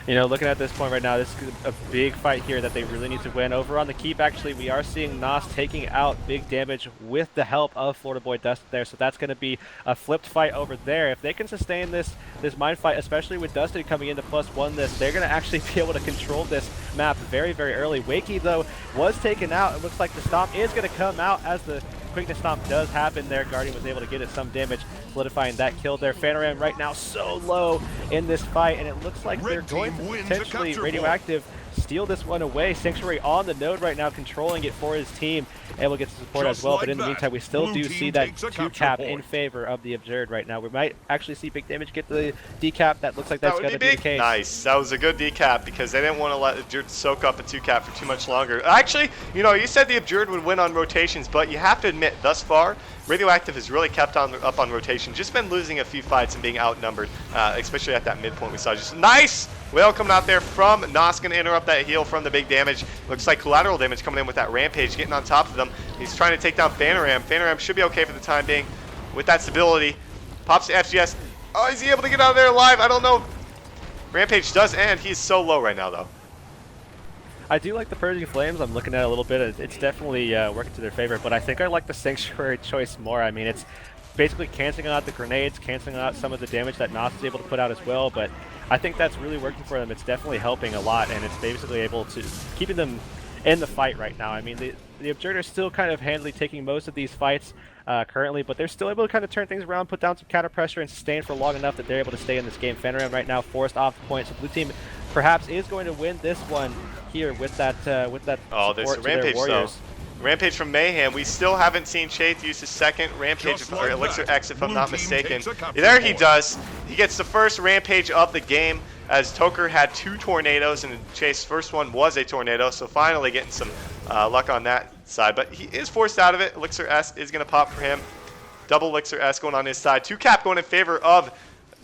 You know, looking at this point right now, this is a big fight here that they really need to win. Over on the keep, actually, we are seeing Nos taking out big damage with the help of Florida Boy Dustin there, so that's going to be a flipped fight over there. If they can sustain this mine fight, especially with Dustin coming into +1 this, they're going to actually be able to control this map very, very early. Wakey, though, was taken out. It looks like the stomp is going to come out as the quickness stomp does happen there. Guardian was able to get it some damage, solidifying that kill there. Phantom right now so low in this fight, and it looks like they're going to potentially Radioactive steal this one away. Sanctuary on the node right now, controlling it for his team, able to get some support as well. But in the meantime, we still do see that 2-cap in favor of the Abjured right now. We might actually see big damage get the decap. That looks like that's going to be the case. Nice. That was a good decap because they didn't want to let the Abjured soak up a 2-cap for too much longer. Actually, you know, you said the Abjured would win on rotations, but you have to admit, thus far, Radioactive has really kept up on rotation. Just been losing a few fights and being outnumbered, especially at that midpoint we saw. Just nice whale coming out there from Nos, going to interrupt that heal from the big damage. Looks like collateral damage coming in with that Rampage, getting on top of them. He's trying to take down Phantom. Phantom should be okay for the time being with that stability. Pops to FGS. Oh, is he able to get out of there alive? I don't know. Rampage does end. He's so low right now, though. I do like the Purging Flames. I'm looking at it a little bit. It's definitely working to their favor, but I think I like the Sanctuary choice more. I mean, it's basically canceling out the grenades, canceling out some of the damage that Nos is able to put out as well, but I think that's really working for them. It's definitely helping a lot, and it's basically able to keeping them in the fight right now. I mean, the Abjured are still kind of handily taking most of these fights currently, but they're still able to kind of turn things around, put down some counter pressure, and sustain for long enough that they're able to stay in this game. Phantom right now forced off the point, so blue team perhaps is going to win this one here with that oh, there's a Rampage though. Rampage from Mayhem. We still haven't seen Chaith use his second Rampage, or Elixir X if I'm not mistaken. There he does. He gets the first Rampage of the game, as Toker had 2 tornadoes and Chaith's first one was a tornado, so finally getting some luck on that side. But he is forced out of it. Elixir S is going to pop for him. Double Elixir S going on his side. 2-cap going in favor of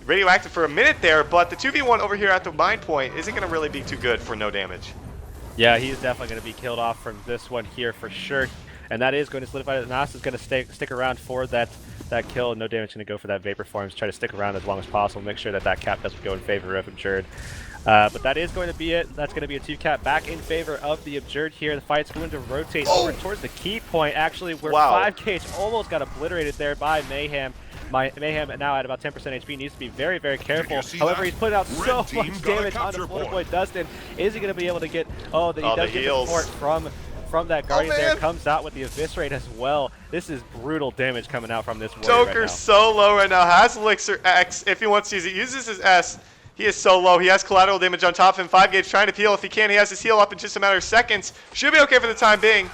Radioactive for a minute there, but the 2v1 over here at the mine point isn't going to really be too good for no damage. Yeah, he's definitely going to be killed off from this one here for sure, and that is going to solidify that Nas is going to stick around for that kill. No damage going to go for that Vapor Forms. Try to stick around as long as possible. Make sure that cap doesn't go in favor of Abjured. But that is going to be it. That's going to be a 2-cap back in favor of the Abjured here. The fight's going to rotate over towards the key point, actually, where 5K almost got obliterated there by Mayhem. Mayhem now at about 10% HP needs to be very, very careful. However, he's putting out so much damage on the Florida Boy Dustin. Is he going to be able to get... Oh, he does get the support from that Guardian there. Comes out with the Eviscerate as well. This is brutal damage coming out from this warrior Joker's right now. So low right now. Has Elixir X if he wants to use it. Uses his S. He is so low. He has collateral damage on top of him. 5 gauge trying to peel if he can. He has his heal up in just a matter of seconds. Should be okay for the time being.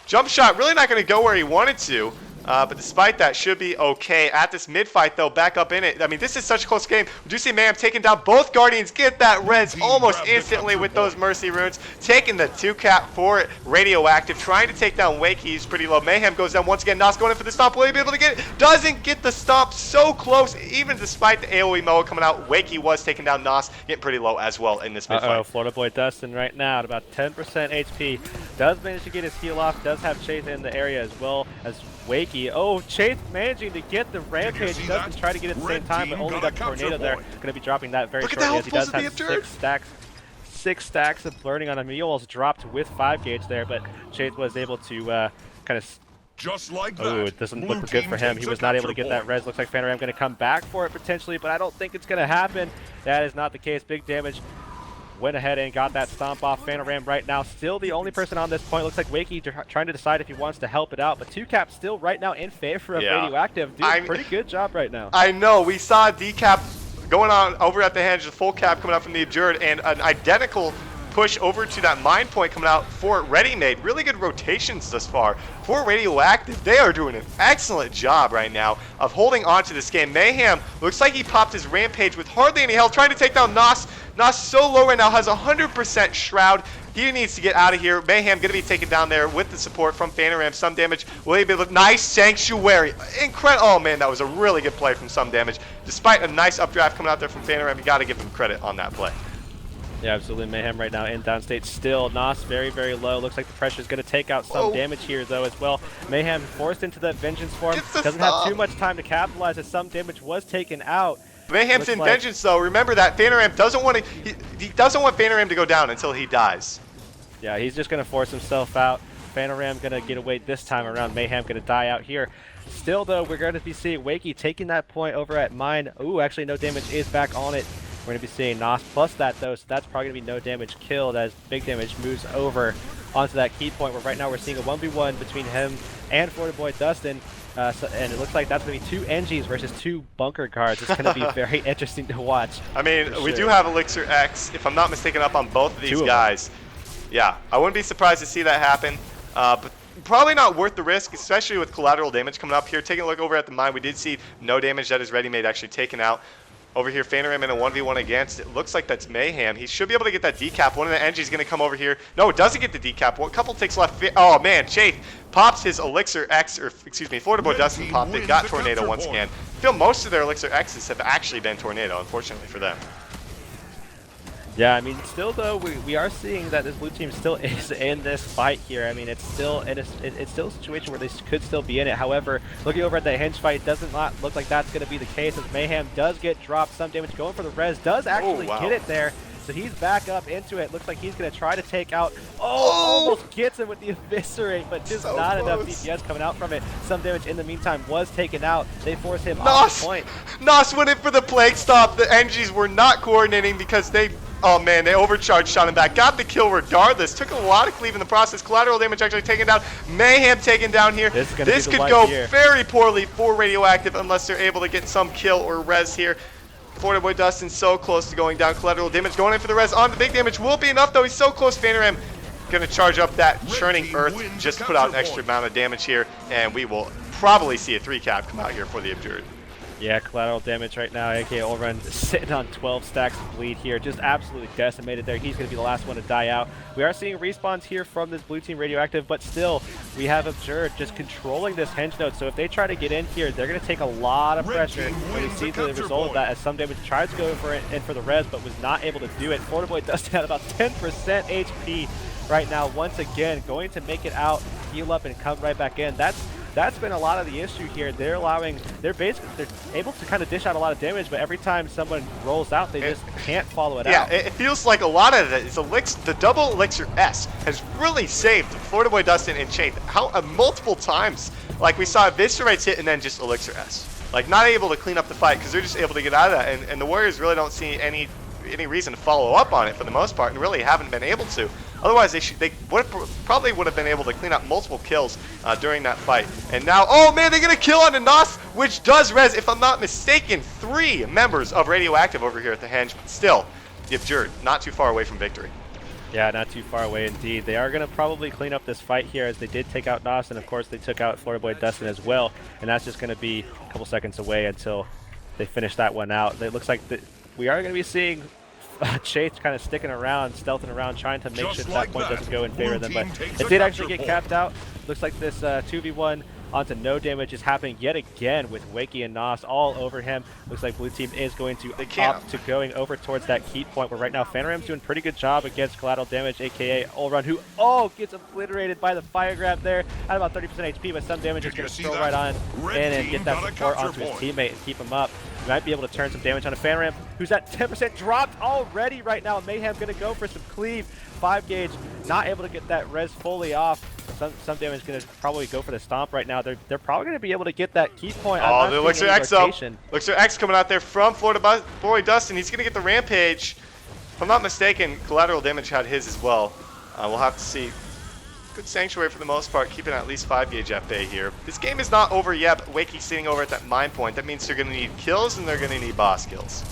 Jump shot really not going to go where he wanted to. But despite that, should be okay. At this mid-fight, though, back up in it. I mean, this is such a close game. We do see Mayhem taking down both Guardians. Get that res almost instantly with those Mercy runes. Taking the 2-cap for Radioactive. Trying to take down Wakey. He's pretty low. Mayhem goes down once again. Nos going in for the stomp. Will he be able to get it? Doesn't get the stomp. So close. Even despite the AoE Moa coming out, Wakey was taking down Nos. Getting pretty low as well in this mid-fight. Florida Boy Dustin right now at about 10% HP. Does manage to get his heal off. Does have Chaith in the area as well as Wakey. Oh, Chaith managing to get the Rampage. Doesn't try to get it at the same time, but only got the Tornado there. Going to be dropping that very shortly, as he does have 6 stacks of burning on him. He almost dropped with 5 gauge there, but Chaith was able to kind of... Just like that. Oh, it doesn't look good for him. He was not able to get that res. Looks like Phantom going to come back for it potentially, but I don't think it's going to happen. That is not the case. Big damage. Went ahead and got that stomp off. Phantom right now still the only person on this point. Looks like Wakey trying to decide if he wants to help it out, but 2-cap still right now in favor of Radioactive. Doing pretty good job right now. I know. We saw D-cap going on over at the hedge, the full cap coming out from the Abjured, and an identical push over to that mine point coming out for Ready Made. Really good rotations thus far for Radioactive. They are doing an excellent job right now of holding on to this game. Mayhem looks like he popped his Rampage with hardly any health, trying to take down Nos. Nos so low right now, has 100% Shroud. He needs to get out of here. Mayhem going to be taken down there with the support from Phantom. Some damage. Will he be able to... Nice Sanctuary. Incredible. Oh, man, that was a really good play from Some Damage. Despite a nice updraft coming out there from Phantom, you got to give him credit on that play. Yeah, absolutely. Mayhem right now in downstate still. Nos very, very low. Looks like the pressure is going to take out some Whoa. damage here, though, as well. Mayhem forced into that Vengeance form. Gets the Doesn't have too stop. much time to capitalize as some damage was taken out. Mayhem's in vengeance, though. Remember that Phantom doesn't want to. He doesn't want Phantom to go down until he dies. Yeah, he's just going to force himself out. Phantom going to get away this time around. Mayhem going to die out here. Still, though, we're going to be seeing Wakey taking that point over at Mine. Ooh, actually, no damage is back on it. We're going to be seeing Nos plus that, though, so that's probably going to be no damage killed as Big Damage moves over onto that key point, where right now we're seeing a 1v1 between him and Florida Boy Dustin. And it looks like that's going to be 2 NGs versus 2 bunker guards. It's going to be very interesting to watch. I mean, we do have Elixir X, if I'm not mistaken, up on both of these guys. Yeah, I wouldn't be surprised to see that happen. But probably not worth the risk, especially with collateral damage coming up here. Taking a look over at the mine, we did see no damage that is ready-made actually taken out. Over here, Phantom in a 1v1 against. It looks like that's Mayhem. He should be able to get that decap. One of the NGs is going to come over here. No, it doesn't get the decap. What couple takes left? Oh, man. Chafe pops his Elixir X, or excuse me, Florida Boy Dustin popped it. Got Tornado once again. I feel most of their Elixir X's have actually been Tornado, unfortunately for them. Yeah, I mean, still though, we are seeing that this blue team still is in this fight here. I mean, it's still it's still a situation where they could still be in it. However, looking over at the hinge fight, does not look like that's going to be the case, as Mayhem does get dropped. Some damage going for the res, does actually get it there. So he's back up into it. Looks like he's going to try to take out. Almost gets him with the Eviscerate, but just So not enough close. DPS coming out from it. Some damage in the meantime was taken out. They force him off the point. Nos went in for the plague stop. The NGs were not coordinating because they... Oh man, they overcharged, shot him back. Got the kill regardless. Took a lot of cleave in the process. Collateral damage actually taken down. Mayhem taken down here. This could go very poorly for Radioactive unless they're able to get some kill or res here. Florida Boy Dustin so close to going down. Collateral damage going in for the res on the big damage. Will be enough though. He's so close. Phantom gonna charge up that churning earth. Just put out an extra amount of damage here, and we will probably see a 3-cap come out here for the Abjured. Yeah, collateral damage right now. AK Allrun sitting on 12 stacks of bleed here. Just absolutely decimated there. He's going to be the last one to die out. We are seeing respawns here from this blue team Radioactive, but still, we have Abjured just controlling this henge node. So if they try to get in here, they're going to take a lot of pressure. And we see the result of that as some damage tries to go for it in for the res, but was not able to do it. Florida Boy Dustin at about 10% HP right now. Once again, going to make it out, heal up, and come right back in. That's been a lot of the issue here. They're able to kind of dish out a lot of damage, but every time someone rolls out, they just can't follow it out. Yeah, it feels like a lot of it is the double Elixir S has really saved Florida Boy Dustin and Chain multiple times. Like we saw Eviscerates hit and then just Elixir S. Like not able to clean up the fight because they're just able to get out of that. And the Warriors really don't see any reason to follow up on it for the most part, and really haven't been able to. Otherwise, they probably would have been able to clean up multiple kills during that fight. And now, oh man, they're gonna kill on the Nos, which does res, if I'm not mistaken, 3 members of Radioactive over here at the henge. But still, the Abjured not too far away from victory. Yeah, not too far away indeed. They are going to probably clean up this fight here, as they did take out Nos, and of course they took out Florida Boy Dustin as well. And that's just going to be a couple seconds away until they finish that one out. It looks like we are going to be seeing Chase kind of sticking around, stealthing around, trying to make sure that point doesn't go in favor of them, but it did actually get capped out. Looks like this 2v1 onto no damage is happening yet again with Wakey and Nos all over him. Looks like blue team is going to opt to going over towards that key point, where right now Phantom's doing a pretty good job against collateral damage, aka Allrun, who gets obliterated by the fire grab there at about 30% HP, but some damage is going to throw right on in and get that support onto his teammate and keep him up. We might be able to turn some damage on a Phantom, who's at 10% dropped already right now. Mayhem going to go for some cleave. 5 gauge, not able to get that res fully off. Some damage going to probably go for the stomp right now. They're probably going to be able to get that key point. Oh, the Elixir X though. Elixir X coming out there from Florida Boy Dustin. He's going to get the rampage. If I'm not mistaken, collateral damage had his as well. We'll have to see. Good Sanctuary for the most part, keeping at least 5 gauge FA here. This game is not over yet, but Wakey's sitting over at that mine point. That means they're going to need kills and they're going to need boss kills.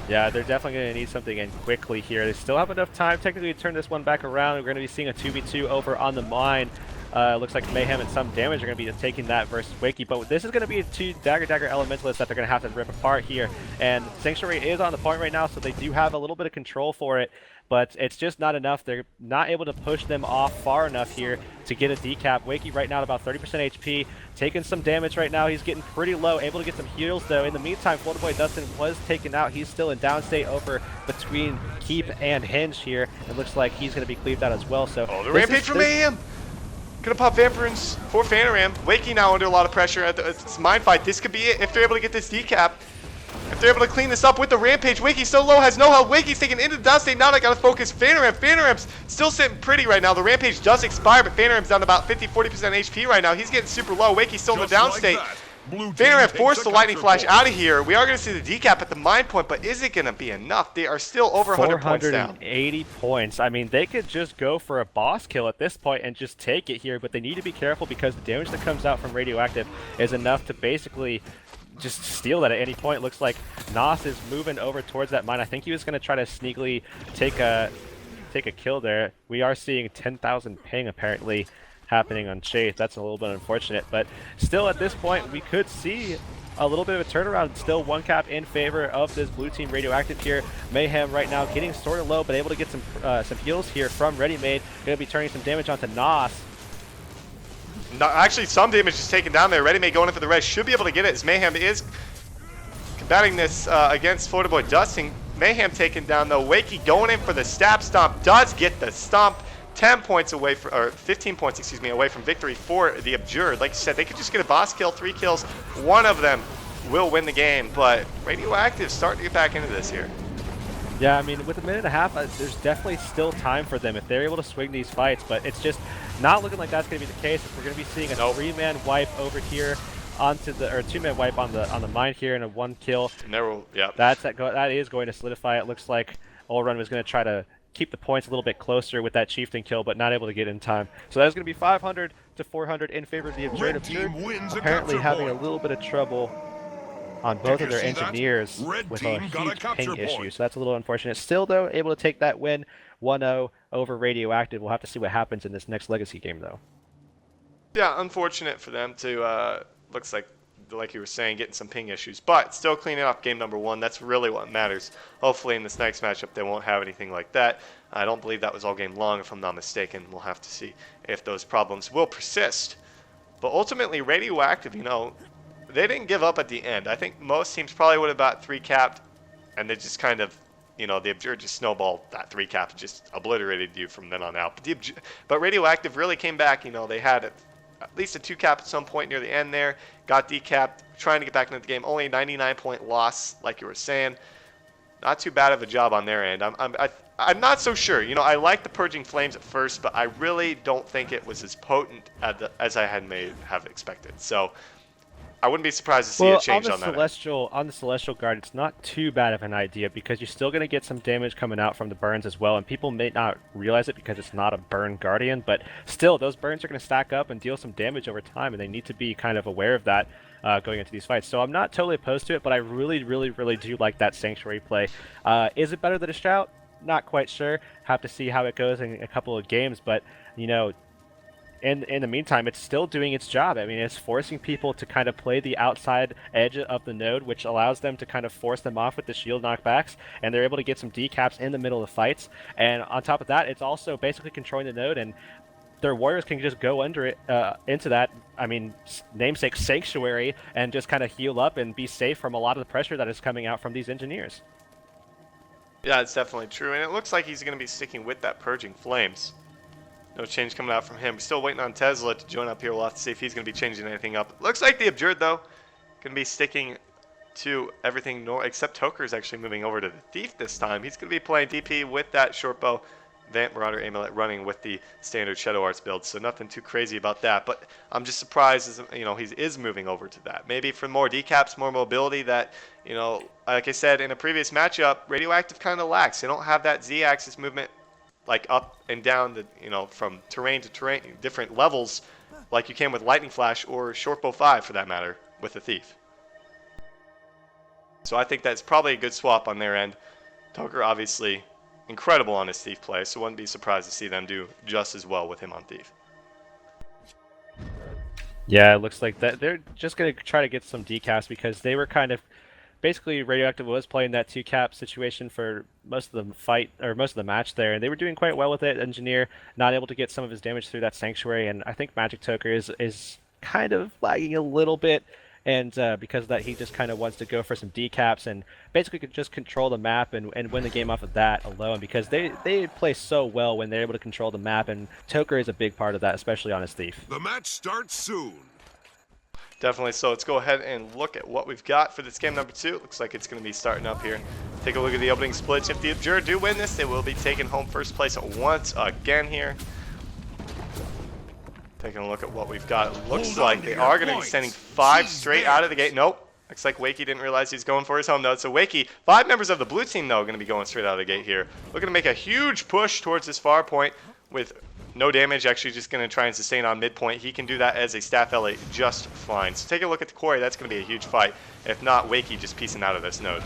Yeah, they're definitely going to need something in quickly here. They still have enough time technically to turn this one back around. We're going to be seeing a 2v2 over on the mine. Looks like Mayhem and some damage are going to be taking that versus Wakey, but this is going to be two Dagger Elementalists that they're going to have to rip apart here. And Sanctuary is on the point right now, so they do have a little bit of control for it, but it's just not enough. They're not able to push them off far enough here to get a decap. Wakey right now at about 30% HP, taking some damage right now. He's getting pretty low, able to get some heals though. In the meantime, Flutterboy Dustin was taken out. He's still in downstate over between Keep and Hinge here. It looks like he's going to be cleaved out as well. So the Rampage from Mayhem! Gonna pop Vampirins for Phantom. Wakey now under a lot of pressure. It's Mind Fight. This could be it if they're able to get this decap. If they're able to clean this up with the Rampage. Wakey so low, has no health. Wakey's taken into the downstate. Now they gotta focus Phantom. Phantom's still sitting pretty right now. The Rampage does expire, but Phantom's down to about 50-40% HP right now. He's getting super low. Wakey's still in the downstate. Phantom forced the Lightning Flash out of here. We are going to see the decap at the Mind Point, but is it going to be enough? They are still over 100 points down. 480 points. I mean, they could just go for a boss kill at this point and just take it here, but they need to be careful because the damage that comes out from Radioactive is enough to basically just steal that at any point. Looks like Nos is moving over towards that mine. I think he was going to try to sneakily take a kill there. We are seeing 10,000 ping apparently happening on Chase. That's a little bit unfortunate, but still at this point we could see a little bit of a turnaround. Still one cap in favor of this blue team Radioactive here. Mayhem right now getting sort of low, but able to get some heals here from Ready Made. Going to be turning some damage onto Nos. No, actually, some damage is taken down there. Ready Made going in for the res. Should be able to get it as Mayhem is combating this against Flutterboy Dustin. Mayhem taken down though. Wakey going in for the stab stomp. Does get the stomp. 10 points away from, or 15 points, excuse me, away from victory for the Abjured. Like you said, they could just get a boss kill, 3 kills. One of them will win the game, but Radioactive starting to get back into this here. Yeah, I mean, with a minute and a half, there's definitely still time for them if they're able to swing these fights, but it's just not looking like that's going to be the case. If we're going to be seeing a 3-man wipe over here onto the, or 2-man wipe on the mine here and a 1 kill. And there will, yeah. That is going to solidify. It looks like Olrun was going to try to keep the points a little bit closer with that Chieftain kill, but not able to get in time. So that's going to be 500 to 400 in favor of the Abjured. Apparently having a little bit of trouble on both of their engineers with a huge ping issue. So that's a little unfortunate. Still, though, able to take that win 1-0 over Radioactive. We'll have to see what happens in this next Legacy game, though. Yeah, unfortunate for them to, looks like you were saying, getting some ping issues, but still cleaning up game number 1. That's really what matters. Hopefully in this next matchup they won't have anything like that. I don't believe that was all game long, if I'm not mistaken. We'll have to see if those problems will persist. But ultimately, Radioactive, you know, they didn't give up at the end. I think most teams probably would have got 3-capped, and they just kind of, you know, the Abjured just snowballed that 3-cap and just obliterated you from then on out. But Radioactive really came back. You know, they had at least a 2-cap at some point near the end there. Got decapped, trying to get back into the game. Only a 99-point loss, like you were saying. Not too bad of a job on their end. I'm not so sure. You know, I like the Purging Flames at first, but I really don't think it was as potent as I have expected. So I wouldn't be surprised to see a change on that. On the Celestial Guard, it's not too bad of an idea because you're still going to get some damage coming out from the burns as well, and people may not realize it because it's not a burn Guardian, but still, those burns are going to stack up and deal some damage over time, and they need to be kind of aware of that going into these fights. So I'm not totally opposed to it, but I really, really, really do like that Sanctuary play. Is it better than a Shout? Not quite sure. Have to see how it goes in a couple of games, but, you know, in the meantime, it's still doing its job. I mean, it's forcing people to kind of play the outside edge of the node, which allows them to kind of force them off with the shield knockbacks, and they're able to get some decaps in the middle of the fights. And on top of that, it's also basically controlling the node, and their warriors can just go under it, into that, I mean, namesake Sanctuary, and just kind of heal up and be safe from a lot of the pressure that is coming out from these engineers. Yeah, it's definitely true, and it looks like he's going to be sticking with that Purging Flames. No change coming out from him. Still waiting on Tesla to join up here. We'll have to see if he's going to be changing anything up. Looks like the Abjured, though, going to be sticking to everything except Toker is actually moving over to the Thief this time. He's going to be playing DP with that short bow, Vamp Marauder Amulet running with the standard Shadow Arts build, so nothing too crazy about that. But I'm just surprised, as you know, he is moving over to that. Maybe for more decaps, more mobility that, you know, like I said in a previous matchup, Radioactive kind of lacks. They don't have that Z-axis movement, like up and down, the, you know, from terrain to terrain, different levels, like you can with Lightning Flash or Shortbow 5 for that matter with the Thief. So I think that's probably a good swap on their end. Toker obviously incredible on his Thief play, so wouldn't be surprised to see them do just as well with him on Thief. Yeah, it looks like that they're just gonna try to get some decaps because they were kind of basically Radioactive was playing that two cap situation for most of the fight or most of the match there, and they were doing quite well with it. Engineer not able to get some of his damage through that sanctuary, and I think Magic Toker is kind of lagging a little bit, and because of that, he just kind of wants to go for some decaps and basically could just control the map and win the game off of that alone because they play so well when they're able to control the map, and Toker is a big part of that, especially on his Thief. The match starts soon. Definitely. So let's go ahead and look at what we've got for this game number 2. Looks like it's going to be starting up here. Take a look at the opening splits. If the Abjured do win this, they will be taking home first place once again here. Taking a look at what we've got. It looks like they are going to be sending 5 straight out of the gate. Nope. Looks like Wakey didn't realize he's going for his home node. So Wakey, 5 members of the blue team, though, are going to be going straight out of the gate here. Looking to make a huge push towards this far point with no damage, actually just going to try and sustain on midpoint. He can do that as a staff LA just fine. So take a look at the quarry. That's going to be a huge fight. If not, Wakey just piecing out of this node.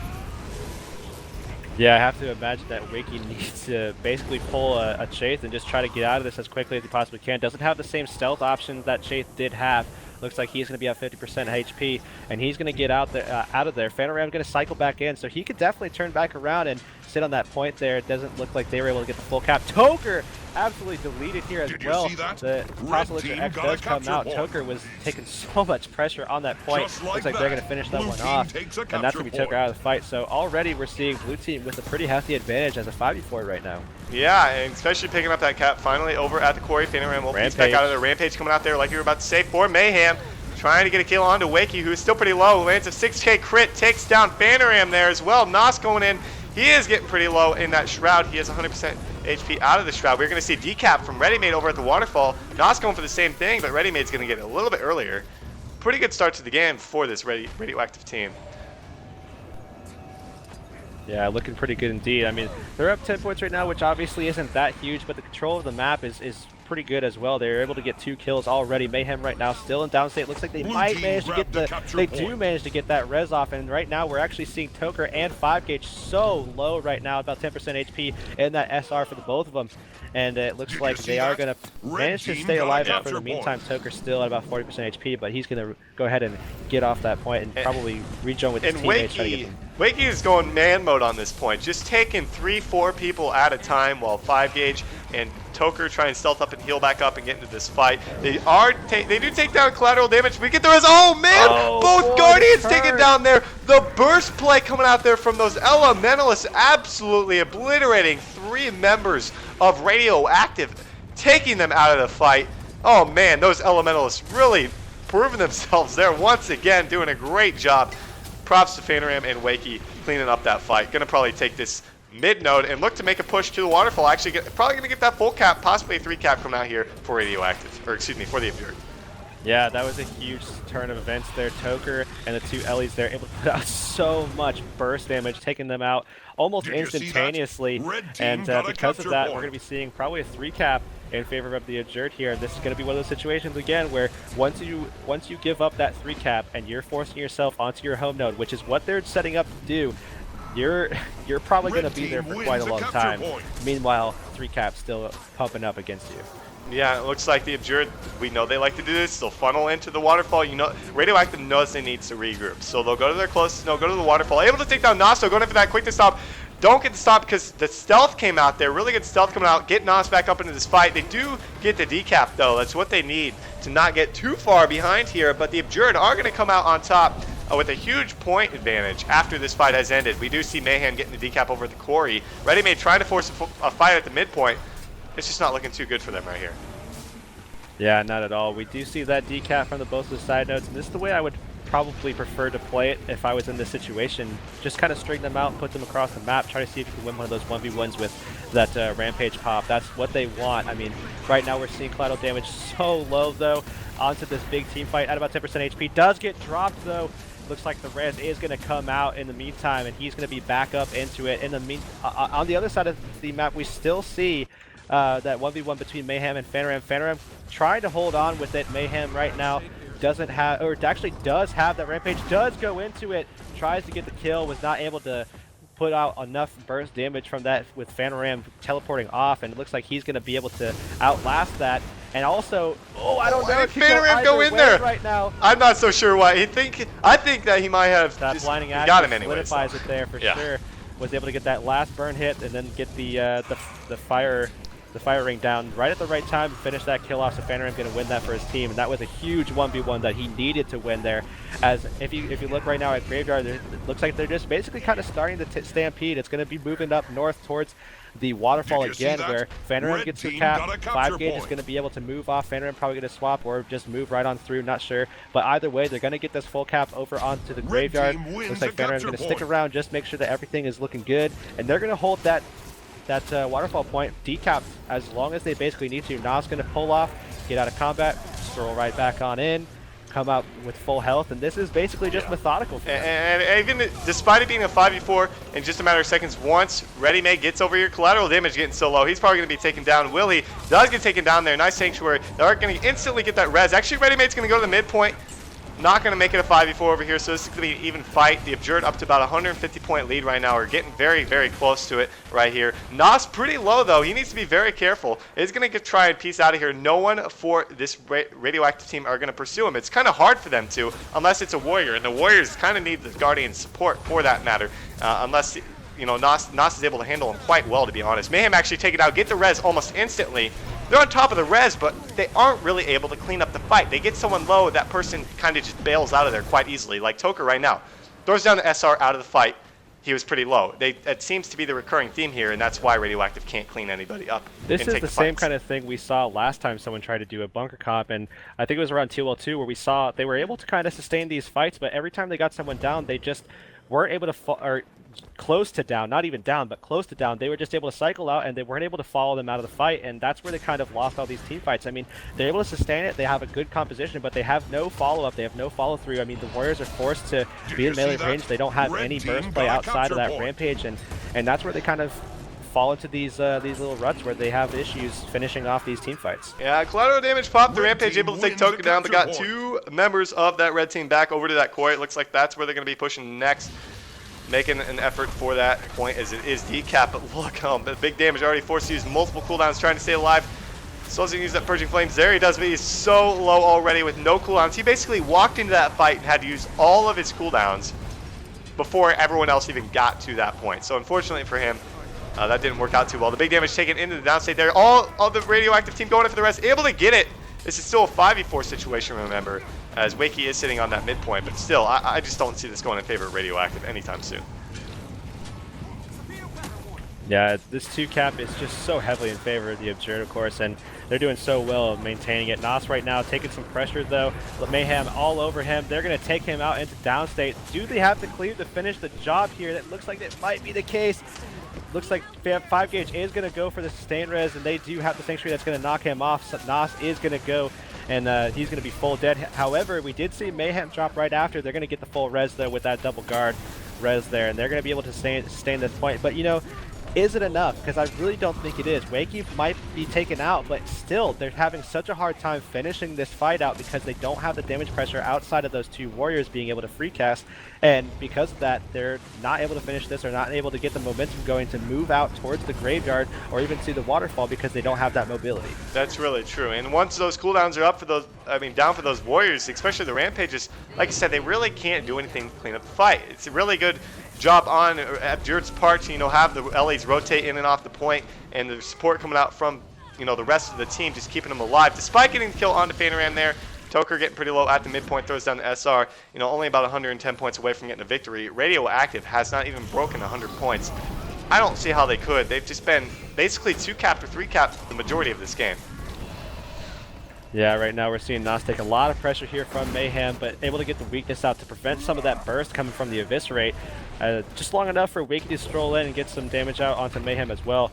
Yeah, I have to imagine that Wakey needs to basically pull a Chaith and just try to get out of this as quickly as he possibly can. Doesn't have the same stealth options that Chaith did have. Looks like he's going to be at 50% HP, and he's going to get out of there. Phantom Ram's going to cycle back in, so he could definitely turn back around and sit on that point there. It doesn't look like they were able to get the full cap. Toker absolutely deleted here as well. The Proselytor X does come out. Toker was taking so much pressure on that point. Looks like they're going to finish that one off, and that's going to be Toker out of the fight. So already we're seeing blue team with a pretty hefty advantage as a 5v4 right now. Yeah, and especially picking up that cap finally over at the quarry. Phantom Ram will piece back out of there. Rampage coming out there like you were about to say for Mayhem. Trying to get a kill onto Wakey, who is still pretty low. Lands a 6k crit, takes down Phantom Ram there as well. Nos going in. He is getting pretty low in that Shroud. He has 100% HP out of the Shroud. We're going to see decap from Readymade over at the Waterfall. Nos going for the same thing, but Readymade's going to get it a little bit earlier. Pretty good start to the game for this Radioactive team. Yeah, looking pretty good indeed. I mean, they're up 10 points right now, which obviously isn't that huge, but the control of the map is pretty good as well. They're able to get 2 kills already. Mayhem right now still in downstate. Looks like they might manage to get they do manage to get that res off, and right now we're actually seeing Toker and 5Gauge so low right now, about 10% HP in that SR for the both of them. And it looks like they are going to manage to stay alive for the meantime. Toker's still at about 40% HP, but he's going to go ahead and get off that point and probably rejoin with his teammates. Wakey is going man mode on this point, just taking 3-4 people at a time while 5Gauge and Toker try and stealth up and heal back up and get into this fight. They do take down collateral damage. We get the res. Oh man! Both Guardians taken down there. The burst play coming out there from those Elementalists, absolutely obliterating 3 members of Radioactive, taking them out of the fight. Oh man, those Elementalists really proving themselves there once again, doing a great job. Props to Phantom Ram and Wakey cleaning up that fight. Gonna probably take this mid node and look to make a push to the Waterfall. Actually, probably gonna get that full cap, possibly a 3 cap coming out here for Radioactive, or excuse me, for the Abjured. Yeah, that was a huge turn of events there. Toker and the 2 Ellies there able to put out so much burst damage, taking them out almost instantaneously. And because of that, we're going to be seeing probably a 3 cap in favor of the Abjured here. This is going to be one of those situations again where once you give up that 3 cap and you're forcing yourself onto your home node, which is what they're setting up to do, you're probably going to be there for quite a long time. Meanwhile, 3 caps still pumping up against you. Yeah, it looks like the Abjured, we know they like to do this. They'll funnel into the Waterfall. You know, Radioactive knows they need to regroup. So they'll go to their closest node, go to the Waterfall. Able to take down Nosto, going in for that quick to stop. Don't get the stop because the stealth came out there. Really good stealth coming out. Get Nos back up into this fight. They do get the decap, though. That's what they need to not get too far behind here. But the Abjured are going to come out on top with a huge point advantage after this fight has ended. We do see Mayhem getting the decap over at the quarry. Readymade trying to force a fight at the midpoint. It's just not looking too good for them right here. Yeah, not at all. We do see that decap from both of the side nodes, and this is the way I would probably prefer to play it if I was in this situation. Just kind of string them out, put them across the map, try to see if you can win one of those 1v1s with that Rampage pop. That's what they want. I mean, right now we're seeing collateral damage so low, though, onto this big team fight at about 10% HP. Does get dropped, though. Looks like the res is going to come out in the meantime, and he's going to be back up into it. In the on the other side of the map, we still see that 1v1 between Mayhem and Phantom Ram. Phantom Ram trying to hold on with it. Mayhem right now doesn't have, or actually does have that Rampage, does go into it, tries to get the kill, was not able to put out enough burst damage from that with Phantom Ram teleporting off, and it looks like he's going to be able to outlast that. And also, oh, I don't know. Why It did could Phantom go either in way there? right now. I'm not so sure why. I think that he might have That just blinding got axe him anyways. solidifies it there for sure. Was able to get that last burn hit and then get the fire ring down right at the right time and finish that kill off. So Phantom going to win that for his team, and that was a huge 1v1 that he needed to win there. As if you look right now at Graveyard, it looks like they're just basically kind of starting to stampede. It's going to be moving up north towards the waterfall again, where Phantom gets the cap. 5 gauge is going to be able to move off. Phantom probably going to swap or just move right on through, not sure. But either way, they're going to get this full cap over onto the Graveyard. Looks like Phantom going to stick around, just make sure that everything is looking good, and they're going to hold that waterfall point decapped as long as they basically need to. Nas going to pull off, get out of combat, stroll right back on in, come out with full health, and this is basically just methodical for them. And even despite it being a 5v4 in just a matter of seconds, once ReadyMade gets over here, collateral damage getting so low, he's probably going to be taken down. Will he? Does get taken down there. Nice Sanctuary. They are going to instantly get that res. Actually, ReadyMade's going to go to the midpoint. Not going to make it a 5v4 over here, so this is going to be an even fight. The Abjured up to about 150-point lead right now. We're getting very, very close to it right here. Nas pretty low, though. He needs to be very careful. He's going to try and piece out of here. No one for this Radioactive team are going to pursue him. It's kind of hard for them to, unless it's a Warrior, and the Warriors kind of need the Guardian support for that matter, unless, you know, Nas is able to handle him quite well, to be honest. Mayhem actually take it out, get the res almost instantly. They're on top of the res, but they aren't really able to clean up the fight. They get someone low, that person kind of just bails out of there quite easily, like Toker right now. Throws down the SR out of the fight. He was pretty low. It seems to be the recurring theme here, and that's why Radioactive can't clean anybody up. This is the same kind of thing we saw last time someone tried to do a bunker comp, and I think it was around TOL2 where we saw they were able to kind of sustain these fights, but every time they got someone down, they just weren't able to close to down, not even down, but close to down. They were just able to cycle out, and they weren't able to follow them out of the fight, and that's where they kind of lost all these team fights. I mean, they're able to sustain it, they have a good composition, but they have no follow-up, they have no follow-through. I mean, the Warriors are forced to be in melee range. They don't have any burst play outside of that Rampage, and that's where they kind of fall into these little ruts where they have issues finishing off these team fights. Yeah, collateral damage popped. The Rampage able to take Token down, but got 2 members of that red team back over to that core. It looks like that's where they're going to be pushing next. Making an effort for that point as it is decap, but look, the big damage already forced to use multiple cooldowns trying to stay alive. Still doesn't use that Purging Flames. There he does, but he's so low already with no cooldowns. He basically walked into that fight and had to use all of his cooldowns before everyone else even got to that point. So unfortunately for him, that didn't work out too well. The big damage taken into the downstate there. All of the Radioactive team going in for the rest, able to get it. This is still a 5v4 situation, remember, as Wakey is sitting on that midpoint, but still, I just don't see this going in favor of Radioactive anytime soon. Yeah, this 2 cap is just so heavily in favor of the Abjured, of course, and they're doing so well of maintaining it. Nas right now taking some pressure, though. Mayhem all over him. They're going to take him out into downstate. Do they have the cleave to finish the job here? That looks like it might be the case. Looks like 5 gauge is going to go for the sustain res, and they do have the Sanctuary that's going to knock him off. So Nas is going to go, and he's going to be full dead. However, we did see Mayhem drop right after. They're going to get the full res, though, with that double guard res there, and they're going to be able to sustain this point. But, you know, is it enough? Because I really don't think it is. Wakey might be taken out, but still, they're having such a hard time finishing this fight out because they don't have the damage pressure outside of those 2 Warriors being able to free cast. And because of that, they're not able to finish this or not able to get the momentum going to move out towards the Graveyard or even see the waterfall because they don't have that mobility. That's really true. And once those cooldowns are up for those, down for those Warriors, especially the Rampages, like I said, they really can't do anything to clean up the fight. It's a really good job on Abjured's part to, you know, have the LAs rotate in and off the point, and the support coming out from, you know, the rest of the team, just keeping them alive. Despite getting the kill onto Phantom there, Toker getting pretty low at the midpoint, throws down the SR, you know, only about 110 points away from getting a victory. Radioactive has not even broken 100 points. I don't see how they could. They've just been basically 2-capped or 3-capped the majority of this game. Yeah, right now we're seeing Nas take a lot of pressure here from Mayhem, but able to get the weakness out to prevent some of that burst coming from the Eviscerate. Just long enough for Wakey to stroll in and get some damage out onto Mayhem as well.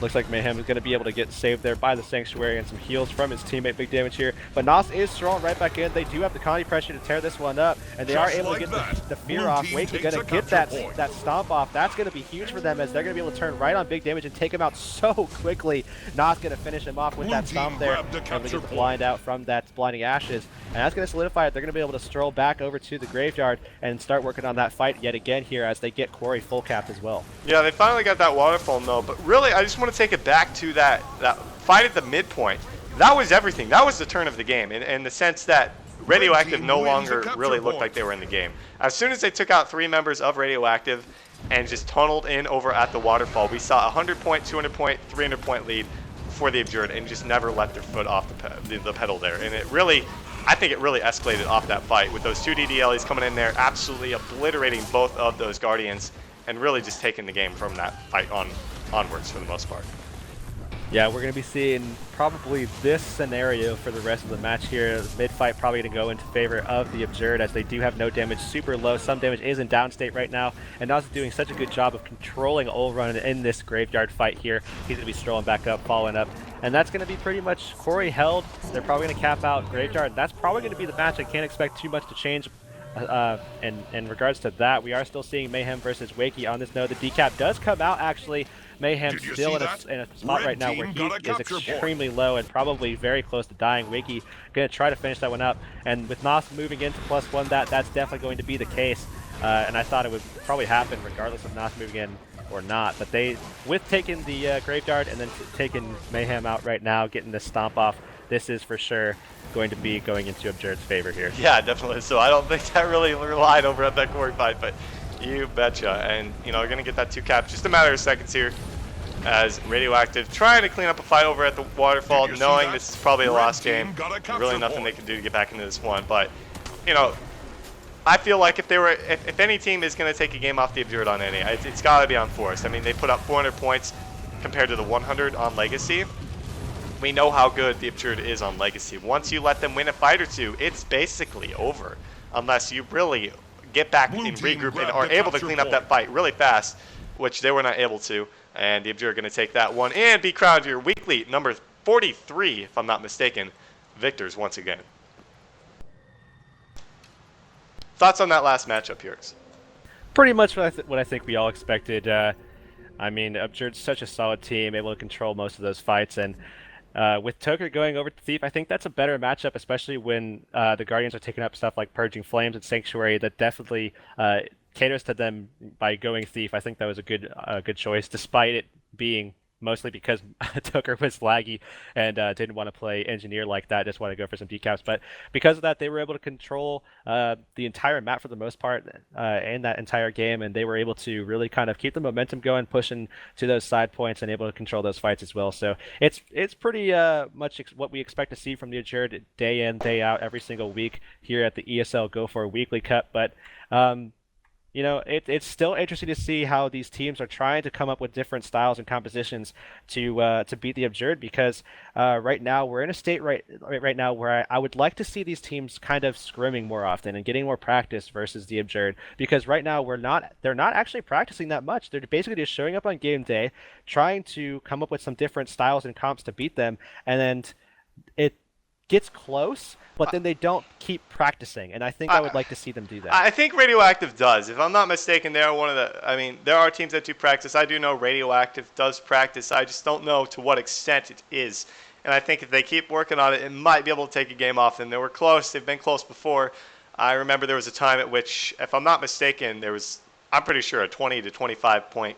Looks like Mayhem is going to be able to get saved there by the Sanctuary and some heals from his teammate. Big damage here. But Nas is strolling right back in. They do have the Connie pressure to tear this one up, and they are able to get the fear off. Wakey going to get that stomp off. That's going to be huge for them as they're going to be able to turn right on big damage and take him out so quickly. Nas going to finish him off with that stomp there. And we get the blind out from that blinding ashes. And that's going to solidify it. They're going to be able to stroll back over to the Graveyard and start working on that fight yet again here as they get Quarry full capped as well. Yeah, they finally got that waterfall, though. But really, I just want to take it back to that fight at the midpoint. that was everything. That was the turn of the game in the sense that Radioactive no longer really looked like they were in the game. As soon as they took out 3 members of Radioactive and just tunneled in over at the waterfall, we saw a 100-point, 200-point, 300-point lead for the Abjured and just never let their foot off the pedal there. And it really, I think it really escalated off that fight with those 2 DDLEs coming in there, absolutely obliterating both of those Guardians and really just taking the game from that fight onwards for the most part. Yeah, we're going to be seeing probably this scenario for the rest of the match here. Mid-fight probably going to go into favor of the Abjured as they do have no damage, super low. Some damage is in down state right now, and Nas is doing such a good job of controlling Ulrun in this graveyard fight here. He's going to be strolling back up, following up, and that's going to be pretty much Corey held. They're probably going to cap out graveyard. That's probably going to be the match. I can't expect too much to change. In regards to that, we are still seeing Mayhem versus Wakey on this node. The decap does come out, actually. Mayhem still in a spot right now where he is extremely low and probably very close to dying. Wakey going to try to finish that one up. And with Nos moving into +1, that's definitely going to be the case. And I thought it would probably happen regardless of Nos moving in or not. But they, with taking the Graveyard and then taking Mayhem out right now, getting the stomp off, this is for sure going to be going into Abjurd's favor here. Yeah, definitely. So I don't think that really relied over at that Corey fight, but you betcha. And, you know, we're going to get that 2 cap. Just a matter of seconds here as Radioactive trying to clean up a fight over at the waterfall, knowing this is probably a lost game. Really nothing they can do to get back into this one. But, you know, I feel like if any team is going to take a game off the Abjured on NA, it's got to be on Forest. I mean, they put up 400 points compared to the 100 on Legacy. We know how good the Abjured is on Legacy. Once you let them win a fight or two, it's basically over. Unless you really get back and regroup and are able to clean up that fight really fast, which they were not able to. And the Abjured are going to take that one and be crowned your weekly number 43, if I'm not mistaken, victors once again. Thoughts on that last matchup, Heurix? Pretty much what I think we all expected. I mean, Abjurd's such a solid team, able to control most of those fights, and with Toker going over to Thief, I think that's a better matchup, especially when the Guardians are taking up stuff like Purging Flames and Sanctuary. That definitely caters to them by going Thief. I think that was a good choice, despite it being mostly because Toker was laggy and didn't want to play Engineer like that, just want to go for some decaps. But because of that, they were able to control the entire map for the most part in that entire game, and they were able to really kind of keep the momentum going, pushing to those side points and able to control those fights as well. So it's pretty much what we expect to see from the Abjured day in, day out, every single week here at the ESL Go4 Weekly Cup. But you know, it's still interesting to see how these teams are trying to come up with different styles and compositions to beat the Abjured, because right now we're in a state right now where I would like to see these teams kind of scrimming more often and getting more practice versus the Abjured, because right now they're not actually practicing that much. They're basically just showing up on game day, trying to come up with some different styles and comps to beat them, and then it gets close, but then they don't keep practicing, and I think I would like to see them do that. I think Radioactive does. If I'm not mistaken, they're one of the, I mean, there are teams that do practice. I do know Radioactive does practice. I just don't know to what extent it is. And I think if they keep working on it, it might be able to take a game off. And they were close. They've been close before. I remember there was a time at which, if I'm not mistaken, there was, I'm pretty sure, a 20 to 25 point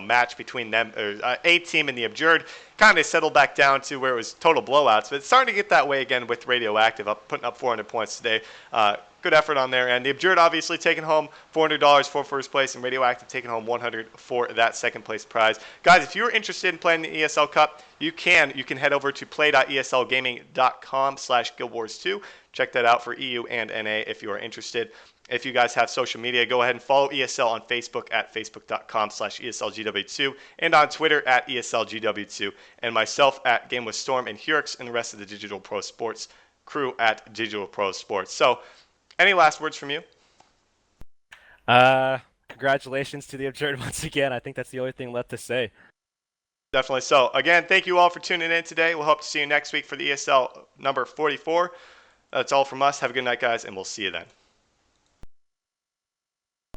match between them, or a team and the Abjured. Kind of settled back down to where it was total blowouts, but it's starting to get that way again with Radioactive, putting up 400 points today. Good effort on there, and the Abjured obviously taking home $400 for first place, and Radioactive taking home $100 for that second place prize. Guys, if you're interested in playing the ESL Cup, you can head over to play.eslgaming.com/guildwars2. Check that out for EU and NA if you are interested. If you guys have social media, go ahead and follow ESL on Facebook at facebook.com/ESLGW2 and on Twitter at ESLGW2, and myself at Game with Storm and Heurix and the rest of the Digital Pro Sports crew at Digital Pro Sports. So, any last words from you? Congratulations to the Abjured once again. I think that's the only thing left to say. Definitely so. Again, thank you all for tuning in today. We'll hope to see you next week for the ESL number 44. That's all from us. Have a good night, guys, and we'll see you then.